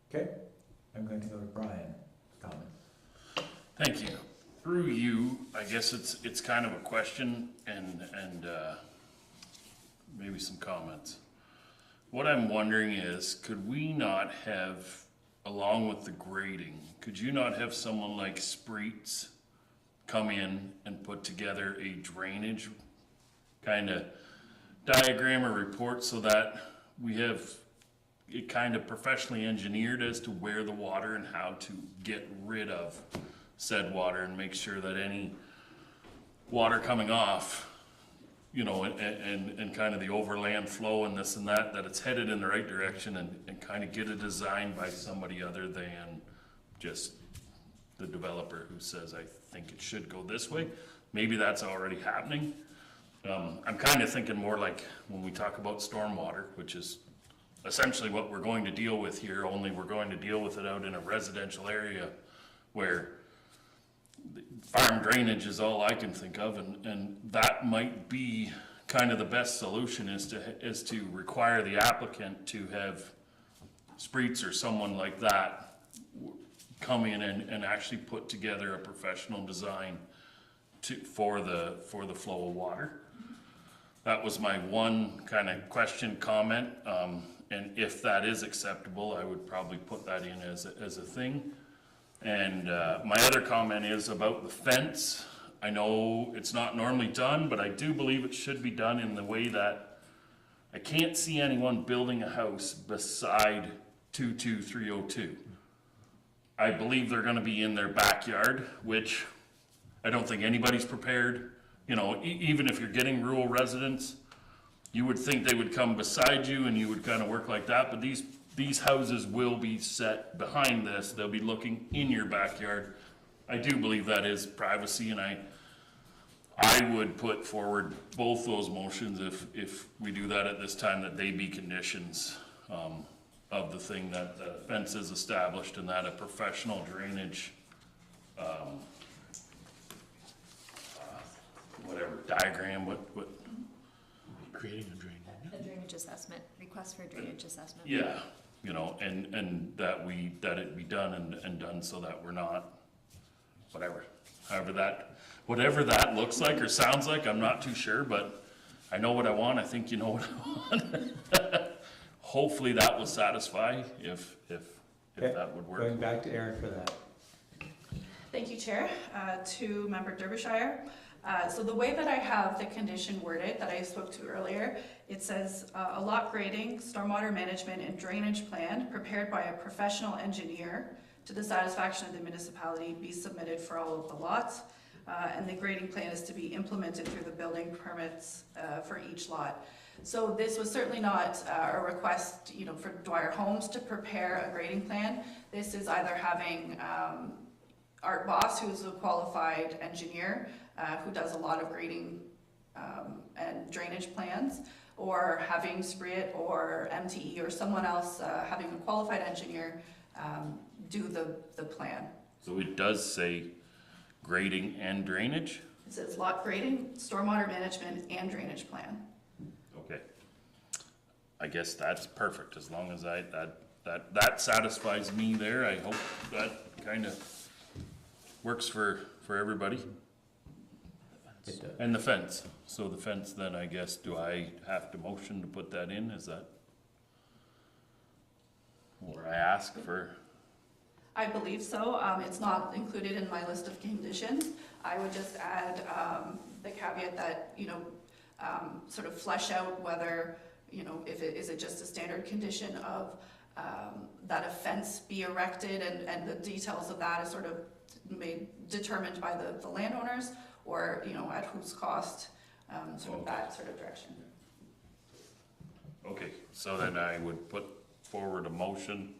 Okay, I'm going to go to Brian. Comment. Thank you. Through you, I guess it's kind of a question and maybe some comments. What I'm wondering is, could we not have, along with the grading, could you not have someone like Spreets come in and put together a drainage kind of diagram or report so that we have it kind of professionally engineered as to where the water and how to get rid of said water and make sure that any water coming off, and kind of the overland flow and this and that it's headed in the right direction and kind of get a design by somebody other than just the developer who says, I think it should go this way. Maybe that's already happening. I'm kind of thinking more like when we talk about stormwater, which is essentially what we're going to deal with here, only we're going to deal with it out in a residential area where farm drainage is all I can think of, and that might be kind of the best solution is to require the applicant to have Spreets or someone like that come in and actually put together a professional design for the flow of water. That was my one kind of question, comment, and if that is acceptable, I would probably put that in as a thing. And my other comment is about the fence. I know it's not normally done, but I do believe it should be done in the way that I can't see anyone building a house beside 22302. I believe they're gonna be in their backyard, which I don't think anybody's prepared. Even if you're getting rural residents, you would think they would come beside you and you would kind of work like that, but these houses will be set behind this. They'll be looking in your backyard. I do believe that is privacy, and I would put forward both those motions if we do that at this time, that they be conditions of the thing, that the fence is established and that a professional drainage whatever diagram, what Creating a drainage. A drainage assessment, request for a drainage assessment. yeah, and that it be done and done so that we're not, whatever that looks like or sounds like, I'm not too sure, but I know what I want. I think you know what I want. hopefully that will satisfy if Okay. that would work. Going back to Aaron for that. Thank you, Chair. To Member Derbyshire. So the way that I have the condition worded that I spoke to earlier, it says a lot grading, stormwater management and drainage plan prepared by a professional engineer to the satisfaction of the municipality be submitted for all of the lots. And the grading plan is to be implemented through the building permits for each lot. So this was certainly not a request, for Dwyer Homes to prepare a grading plan. This is either having Art Boss, who's a qualified engineer, who does a lot of grading and drainage plans, or having Spriet or MTE or someone else having a qualified engineer do the plan. So it does say grading and drainage? It says lot grading, stormwater management, and drainage plan. Okay. I guess that's perfect, as long as that satisfies me there. I hope that kind of works for everybody. It does. And the fence. So the fence, then I guess, do I have to motion to put that in? Is that? Or I ask for? I believe so. It's not included in my list of conditions. I would just add the caveat that, sort of flesh out whether, is it just a standard condition of that a fence be erected and the details of that is sort of determined by the landowners, or, at whose cost, sort of that sort of direction. Okay, so then I would put forward a motion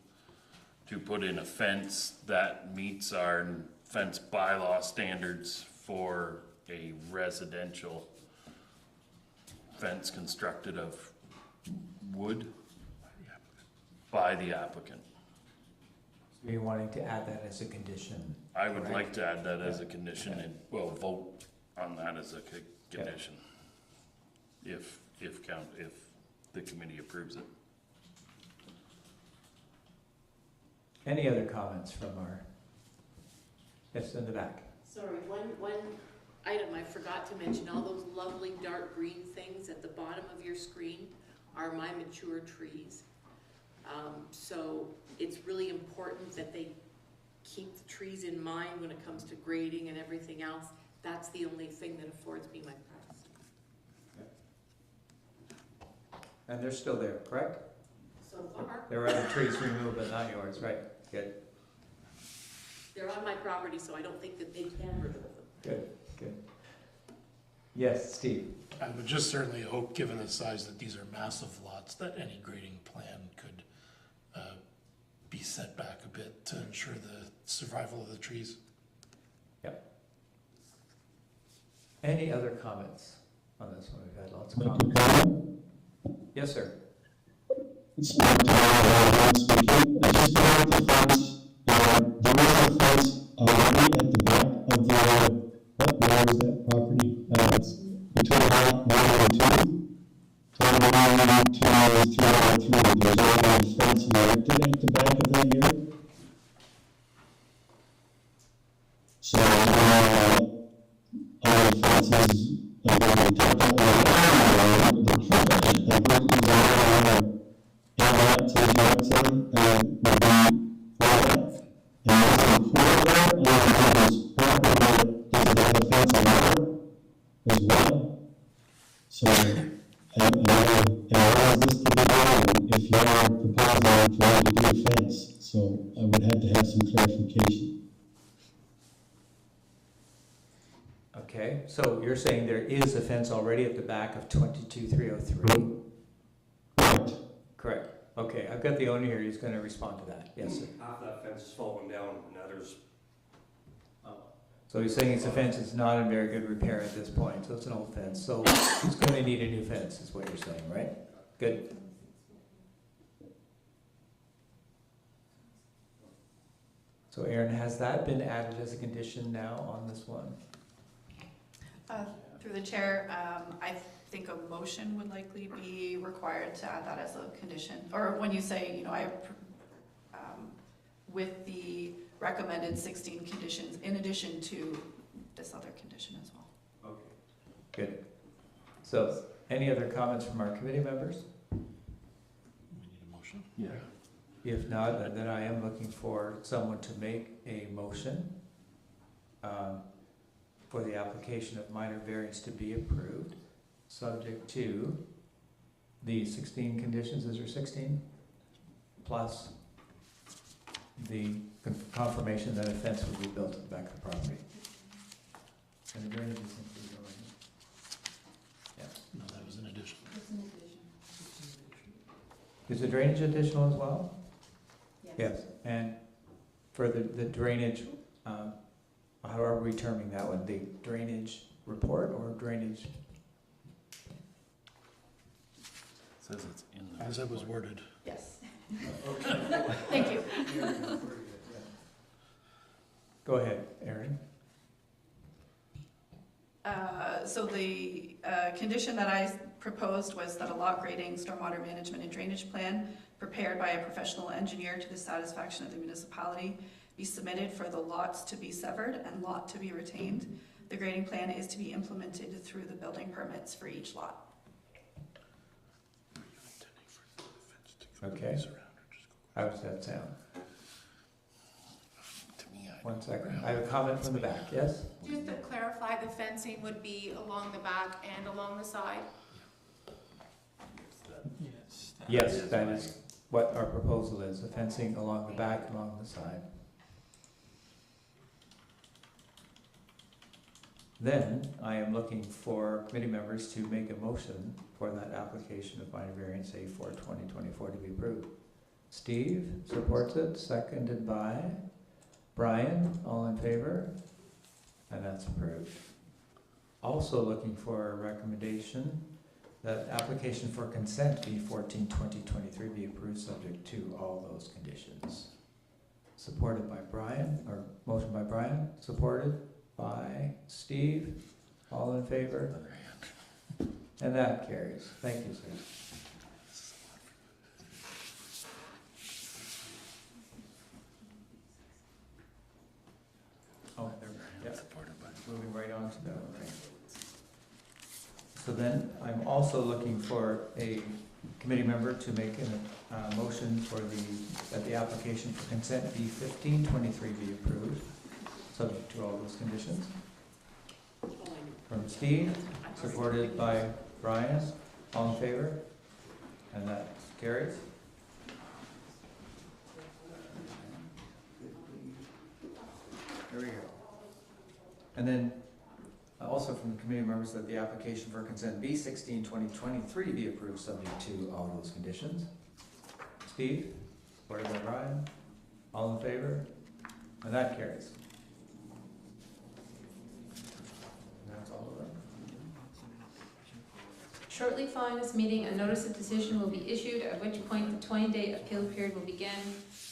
to put in a fence that meets our fence bylaw standards for a residential fence constructed of wood by the applicant. So you're wanting to add that as a condition? I would correct? like to add that as a condition and, well, vote on that as a condition. If the committee approves it. Any other comments from our, yes, in the back? Sorry, one item I forgot to mention, all those lovely dark green things at the bottom of your screen are my mature trees. So it's really important that they keep the trees in mind when it comes to grading and everything else. That's the only thing that affords me my privacy. And they're still there, correct? So far, There were other trees removed, but not yours, right? Good, they're on my property, so I don't think that they can remove them. good. Yes, Steve? I would just certainly hope, given the size that these are massive lots, that any grading plan could be set back a bit to ensure the survival of the trees. Yep. Any other comments on this one? We've had lots of Like a comments. comment? Yes, sir. It's not speaking. I just want the fence, there is a fence already at the back of the, where is that property? It's between lot 1 and 2. From 1 to 303, there's already a fence erected at the back of that yard. So, all the fences, when we talked about the as well. So, and how is this to be done if you are proposing for to do a fence? So I would have to have some clarification. Okay, so you're saying there is a fence already at the back of 22303? Correct. Correct. Okay, I've got the owner here, he's gonna respond to that. Yes, sir. Half that fence is falling down, and others. So he's saying it's a fence that's not in very good repair at this point, so it's an old fence. So he's gonna need a new fence, is what you're saying, right? Good. So Aaron, has that been added as a condition now on this one? Through the chair, I think a motion would likely be required to add that as a condition. Or when you say, with the recommended 16 conditions in addition to this other condition as well. Okay. Good. So, any other comments from our committee members? We need a Yeah. If not, then I am looking for someone to make a motion for the application of minor variance to be approved, subject to the 16 conditions, is there 16? Plus the confirmation that a fence will be built at the back of the property. And the drainage is included already. No, that was an addition. Is the drainage additional as well? Yes. And for the drainage, how are we terming that one? The drainage report or drainage? Says it's in the. As it was worded. Yes. Okay. Thank you. Go ahead, Erin. So the condition that I proposed was that a lot grading, stormwater management, and drainage plan prepared by a professional engineer to the satisfaction of the municipality be submitted for the lots to be severed and lot to be retained. The grading plan is to be implemented through the building permits for each lot. Okay. How does that sound? One second. I have a comment from the back. Yes? Just to clarify, the fencing would be along the back and along the side? Yes, that is what our proposal is, the fencing along the back, along the side. Then I am looking for committee members to make a motion for that application of minor variance A4 2024 to be approved. Steve supports it, seconded by Brian, all in favor? And that's approved. Also looking for a recommendation that application for consent B14-2023 be approved subject to all those conditions. Supported by Brian, or motion by Brian, supported by Steve, all in favor? And that carries. Thank you, sir. Oh, there, yeah. Moving right on to that one, right? So then, I'm also looking for a committee member to make a motion for that the application for consent B15-23 be approved, subject to all those conditions. From Steve, supported by Brian, all in favor? And that carries. There we go. And then also from the committee members that the application for consent B16-2023 be approved subject to all those conditions. Steve, supported by Brian, all in favor? And that carries. And that's all of them. Shortly following this meeting, a notice of decision will be issued, at which point the 20-day appeal period will begin.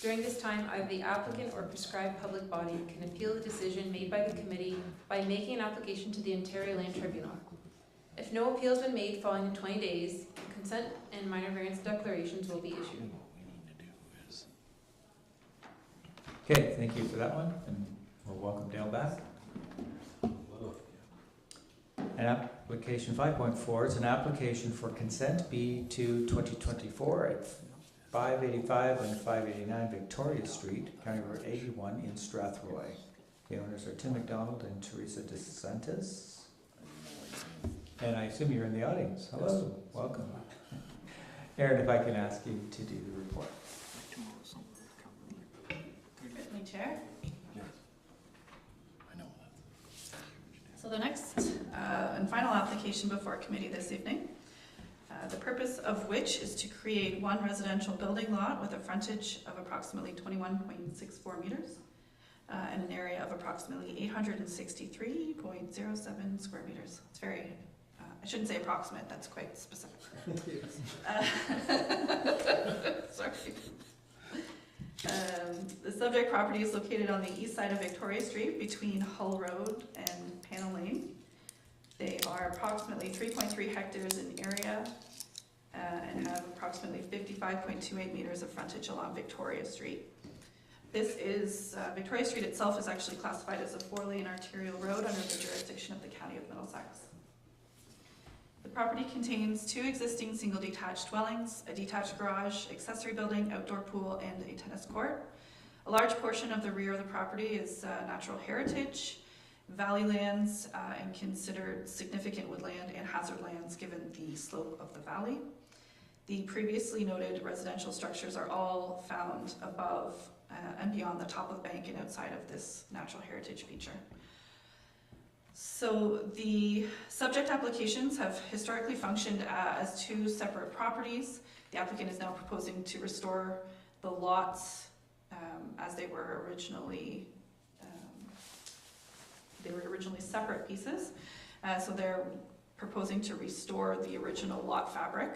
During this time, either the applicant or prescribed public body can appeal the decision made by the committee by making an application to the Ontario Land Tribunal. If no appeal has been made following the 20 days, consent and minor variance declarations will be issued. Okay, thank you for that one, and we'll welcome Dale back. And application 5.4 is an application for consent B2-2024 at 585 and 589 Victoria Street, County Road 81 in Strathroy. The owners are Tim McDonald and Teresa DeSantis. And I assume you're in the audience. Hello, welcome. Erin, if I can ask you to do the report. Certainly, Chair. I know. So the next and final application before committee this evening, the purpose of which is to create one residential building lot with a frontage of approximately 21.64 meters and an area of approximately 863.07 square meters. It's very, I shouldn't say approximate, that's quite specific. Sorry. The subject property is located on the east side of Victoria Street between Hull Road and Panel Lane. They are approximately 3.3 hectares in area and have approximately 55.28 meters of frontage along Victoria Street. This is, Victoria Street itself is actually classified as a 4-lane arterial road under the jurisdiction of the County of Middlesex. The property contains 2 existing single detached dwellings, a detached garage, accessory building, outdoor pool, and a tennis court. A large portion of the rear of the property is natural heritage, valley lands, and considered significant woodland and hazard lands given the slope of the valley. The previously noted residential structures are all found above and beyond the top of the bank and outside of this natural heritage feature. So the subject applications have historically functioned as 2 separate properties. The applicant is now proposing to restore the lots as they were originally separate pieces. So they're proposing to restore the original lot fabric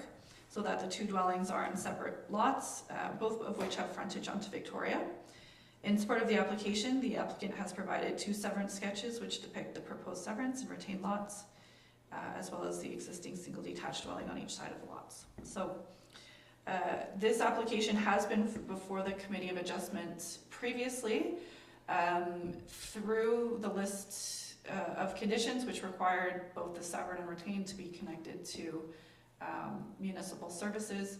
so that the 2 dwellings are in separate lots, both of which have frontage onto Victoria. In support of the application, the applicant has provided 2 severance sketches which depict the proposed severance and retained lots, as well as the existing single detached dwelling on each side of the lots. So this application has been before the Committee of Adjustment previously through the list of conditions which required both the severed and retained to be connected to municipal services.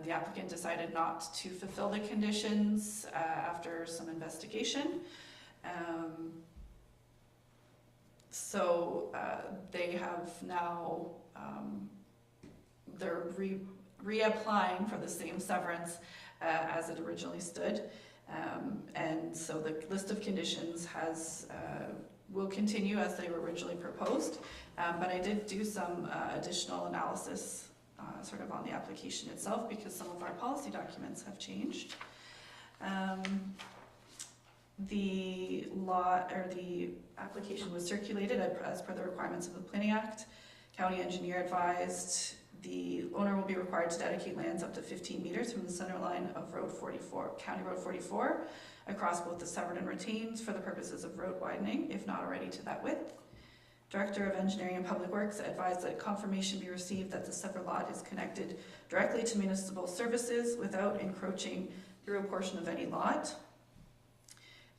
The applicant decided not to fulfill the conditions after some investigation. So they have now, they're reapplying for the same severance as it originally stood. And so the list of conditions will continue as they were originally proposed. But I did do some additional analysis sort of on the application itself because some of our policy documents have changed. The application was circulated as per the requirements of the Planning Act. County engineer advised the owner will be required to dedicate lands up to 15 meters from the center line of County Road 44 across both the severed and retained for the purposes of road widening, if not already to that width. Director of Engineering and Public Works advised that confirmation be received that the severed lot is connected directly to municipal services without encroaching through a portion of any lot.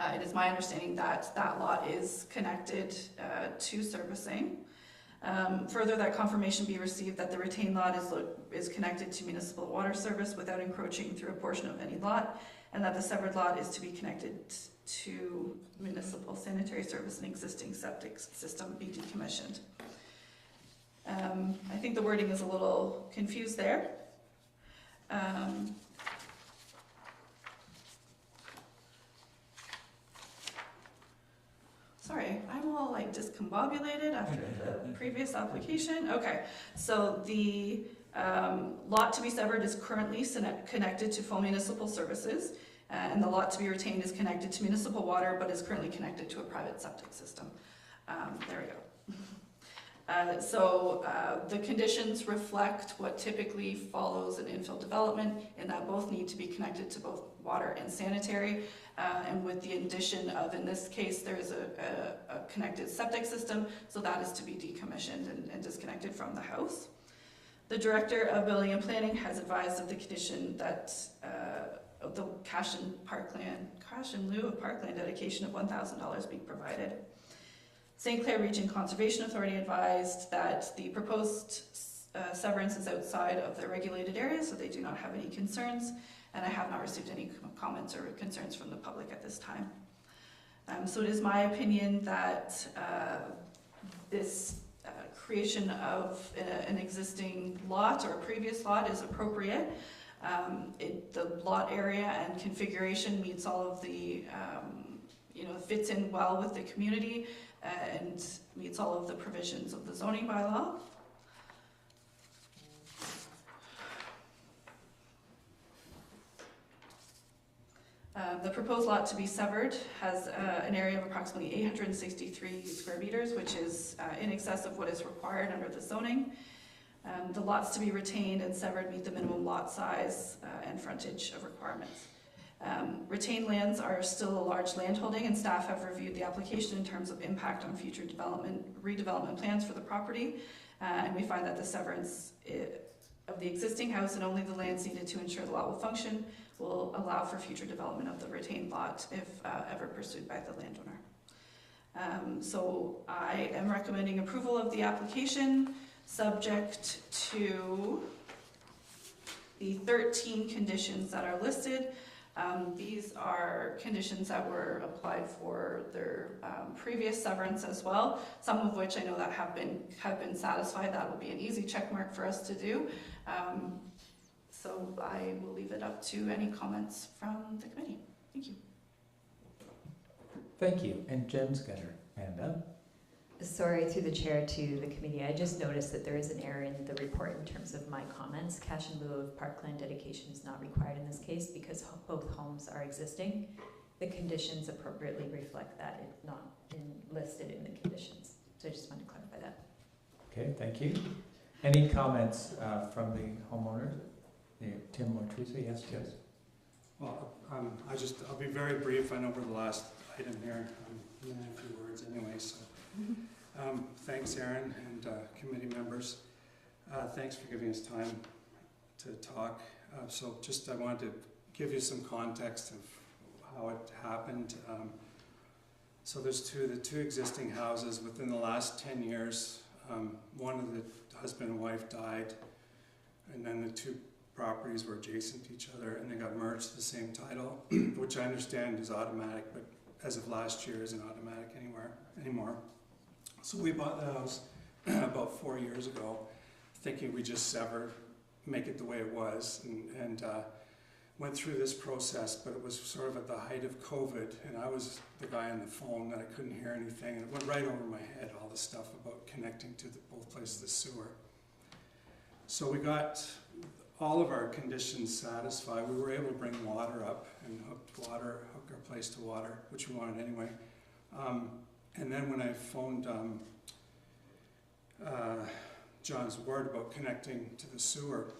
It is my understanding that that lot is connected to servicing. Further, that confirmation be received that the retained lot is connected to municipal water service without encroaching through a portion of any lot, and that the severed lot is to be connected to municipal sanitary service and existing septic system be decommissioned. I think the wording is a little confused there. Sorry, I'm all like discombobulated after the previous application. Okay, so the lot to be severed is currently connected to full municipal services, and the lot to be retained is connected to municipal water, but is currently connected to a private septic system. There we go. So the conditions reflect what typically follows an infill development, in that both need to be connected to both water and sanitary, and with the addition of, in this case, there is a connected septic system, so that is to be decommissioned and disconnected from the house. The Director of Building and Planning has advised of the condition that the cash in lieu of parkland dedication of $1,000 be provided. St. Clair Region Conservation Authority advised that the proposed severance is outside of the regulated area, so they do not have any concerns, and I have not received any comments or concerns from the public at this time. So it is my opinion that this creation of an existing lot or a previous lot is appropriate. The lot area and configuration meets all of the, fits in well with the community and meets all of the provisions of the zoning bylaw. The proposed lot to be severed has an area of approximately 863 square meters, which is in excess of what is required under the zoning. The lots to be retained and severed meet the minimum lot size and frontage of requirements. Retained lands are still a large landholding, and staff have reviewed the application in terms of impact on future redevelopment plans for the property, and we find that the severance of the existing house and only the lands needed to ensure the lot will function will allow for future development of the retained lot if ever pursued by the landowner. So I am recommending approval of the application subject to the 13 conditions that are listed. These are conditions that were applied for their previous severance as well, some of which I know that have been satisfied. That will be an easy check mark for us to do. So I will leave it up to any comments from the committee. Thank you. Thank you. And Jen's got her hand up. Sorry, through the chair to the committee, I just noticed that there is an error in the report in terms of my comments. Cash in lieu of parkland dedication is not required in this case because both homes are existing. The conditions appropriately reflect that. It's not listed in the conditions. So I just wanted to clarify that. Okay, thank you. Any comments from the homeowners? Tim or Teresa? Yes, yes. Well, I'll be very brief. I know we're the last item here. I'm in a few words anyway, so. Thanks, Aaron, and committee members. Thanks for giving us time to talk. I wanted to give you some context of how it happened. So there's the two existing houses within the last 10 years. One of the husband and wife died, and then the two properties were adjacent to each other, and they got merged to the same title, which I understand is automatic, but as of last year isn't automatic anymore. So we bought the house about 4 years ago, thinking we just make it the way it was, and went through this process, but it was sort of at the height of COVID, and I was the guy on the phone that I couldn't hear anything, and it went right over my head, all the stuff about connecting to both places the sewer. So we got all of our conditions satisfied. We were able to bring water up and hook our place to water, which we wanted anyway. And then when I phoned John's word about connecting to the sewer,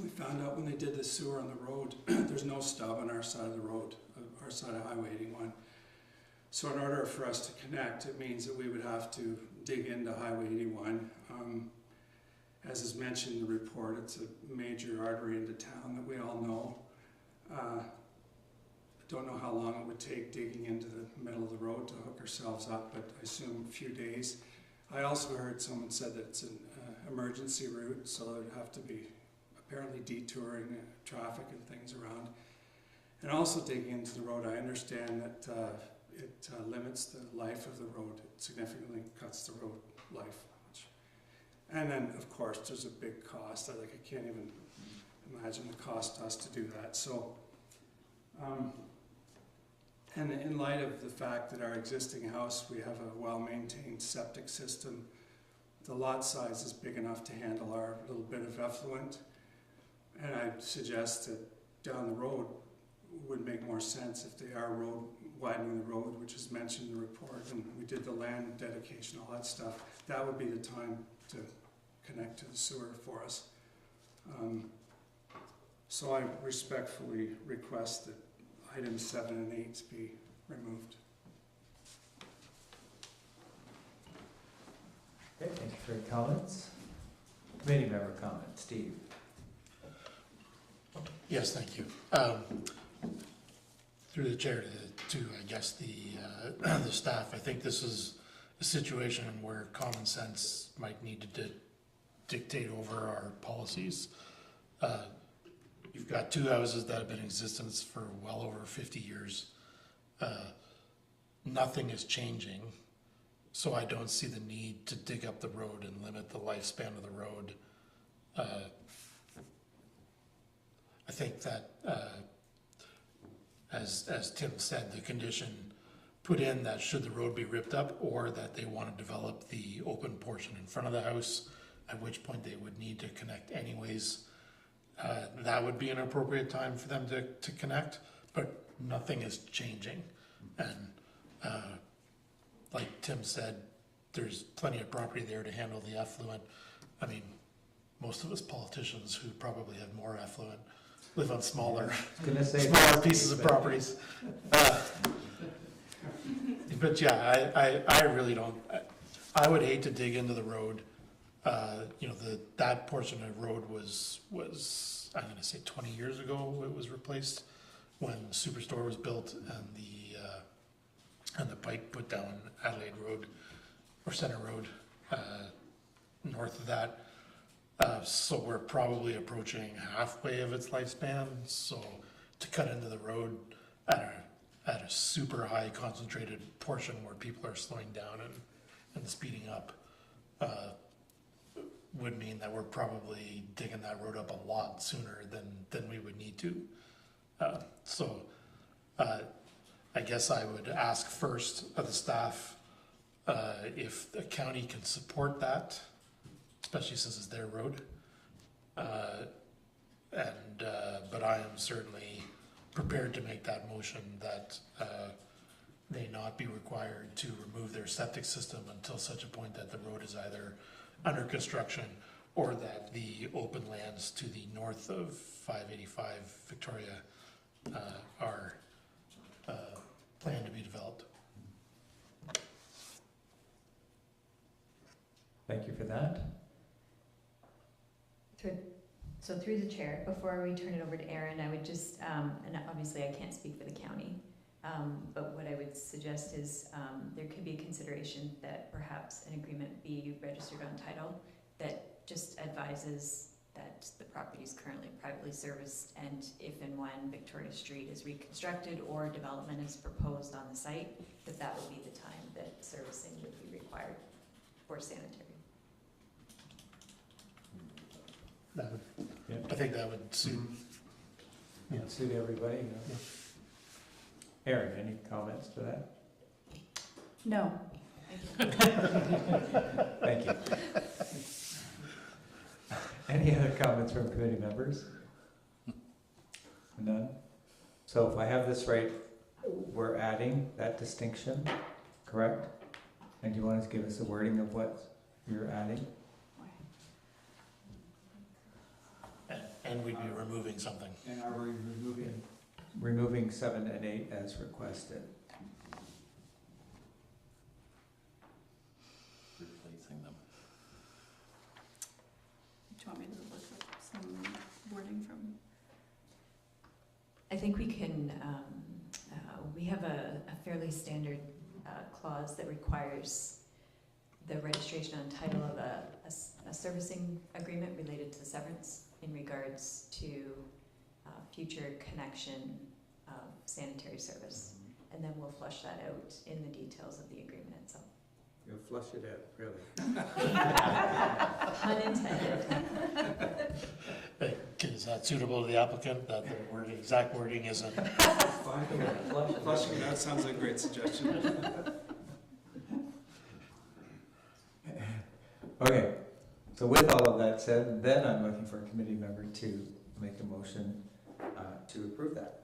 we found out when they did the sewer on the road, there's no stub on our side of the road, our side of Highway 81. So in order for us to connect, it means that we would have to dig into Highway 81. As is mentioned in the report, it's a major artery into town that we all know. I don't know how long it would take digging into the middle of the road to hook ourselves up, but I assume a few days. I also heard someone said that it's an emergency route, so there'd have to be apparently detouring traffic and things around. And also digging into the road, I understand that it limits the life of the road. It significantly cuts the road life. And then, of course, there's a big cost. I can't even imagine the cost to us to do that. So, and in light of the fact that our existing house, we have a well-maintained septic system, the lot size is big enough to handle our little bit of effluent. And I suggest that down the road would make more sense if they are widening the road, which is mentioned in the report, and we did the land dedication, all that stuff. That would be the time to connect to the sewer for us. So I respectfully request that items 7 and 8 be removed. Okay, thank you for your comments. Committee member comments. Steve. Yes, thank you. Through the chair to I guess the staff, I think this is a situation where common sense might need to dictate over our policies. You've got two houses that have been in existence for well over 50 years. Nothing is changing, so I don't see the need to dig up the road and limit the lifespan of the road. I think that, as Tim said, the condition put in that should the road be ripped up or that they want to develop the open portion in front of the house, at which point they would need to connect anyways. That would be an appropriate time for them to connect, but nothing is changing. And like Tim said, there's plenty of property there to handle the effluent. I mean, most of us politicians who probably have more effluent live on smaller pieces of properties. But yeah, I really don't, I would hate to dig into the road. That portion of road was I'm gonna say 20 years ago it was replaced when the Superstore was built and the pipe put down Adelaide Road or Center Road. north of that. So we're probably approaching halfway of its lifespan, so to cut into the road at a super high concentrated portion where people are slowing down and speeding up, would mean that we're probably digging that road up a lot sooner than we would need to. So I guess I would ask first of the staff if the county can support that, especially since it's their road. But I am certainly prepared to make that motion that they not be required to remove their septic system until such a point that the road is either under construction or that the open lands to the north of 585 Victoria are planned to be developed. Thank you for that. So through the chair, before we turn it over to Aaron, I would just, and obviously I can't speak for the county, but what I would suggest is there could be a consideration that perhaps an agreement be registered on title that just advises that the property is currently privately serviced, and if and when Victoria Street is reconstructed or development is proposed on the site, that would be the time that servicing would be required for sanitary. That would, Yeah. I think that would suit. Yeah, suit everybody. Yeah. Aaron, any comments to that? No. Thank you. Any other comments from committee members? None? So if I have this right, we're adding that distinction, correct? And do you want to give us a wording of what you're adding? And we'd be removing something. And are we removing 7 and 8 as requested? Replacing them. Do you want me to look up some wording from? I think we can, we have a fairly standard clause that requires the registration on title of a servicing agreement related to the severance in regards to future connection of sanitary service. And then we'll flush that out in the details of the agreement itself. You'll flush it out, really. Pun intended. Is that suitable to the applicant, that the exact wording isn't? Flushing it out sounds like a great suggestion. Okay, so with all of that said, then I'm looking for a committee member to make a motion to approve that.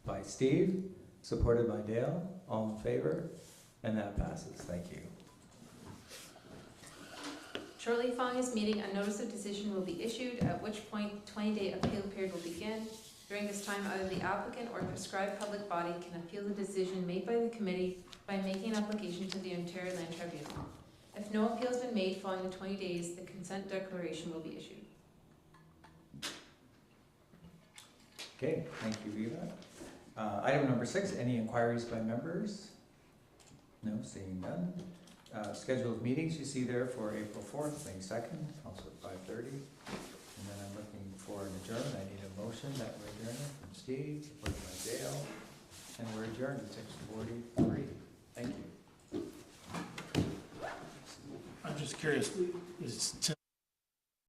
By Steve, supported by Dale, all in favor, and that passes. Thank you. Shortly following this meeting, a notice of decision will be issued, at which point 20-day appeal period will begin. During this time, either the applicant or prescribed public body can appeal the decision made by the committee by making an application to the Ontario Land Tribunal. If no appeal has been made following the 20 days, the consent declaration will be issued. Okay, thank you, Viva. Item number 6, any inquiries by members? No, seeing none. Scheduled meetings you see there for April 4th, May 2nd, also at 5:30. And then I'm looking for an adjournment. I need a motion that we're adjourned from Steve, supported by Dale, and we're adjourned at 6:43. Thank you. I'm just curious, is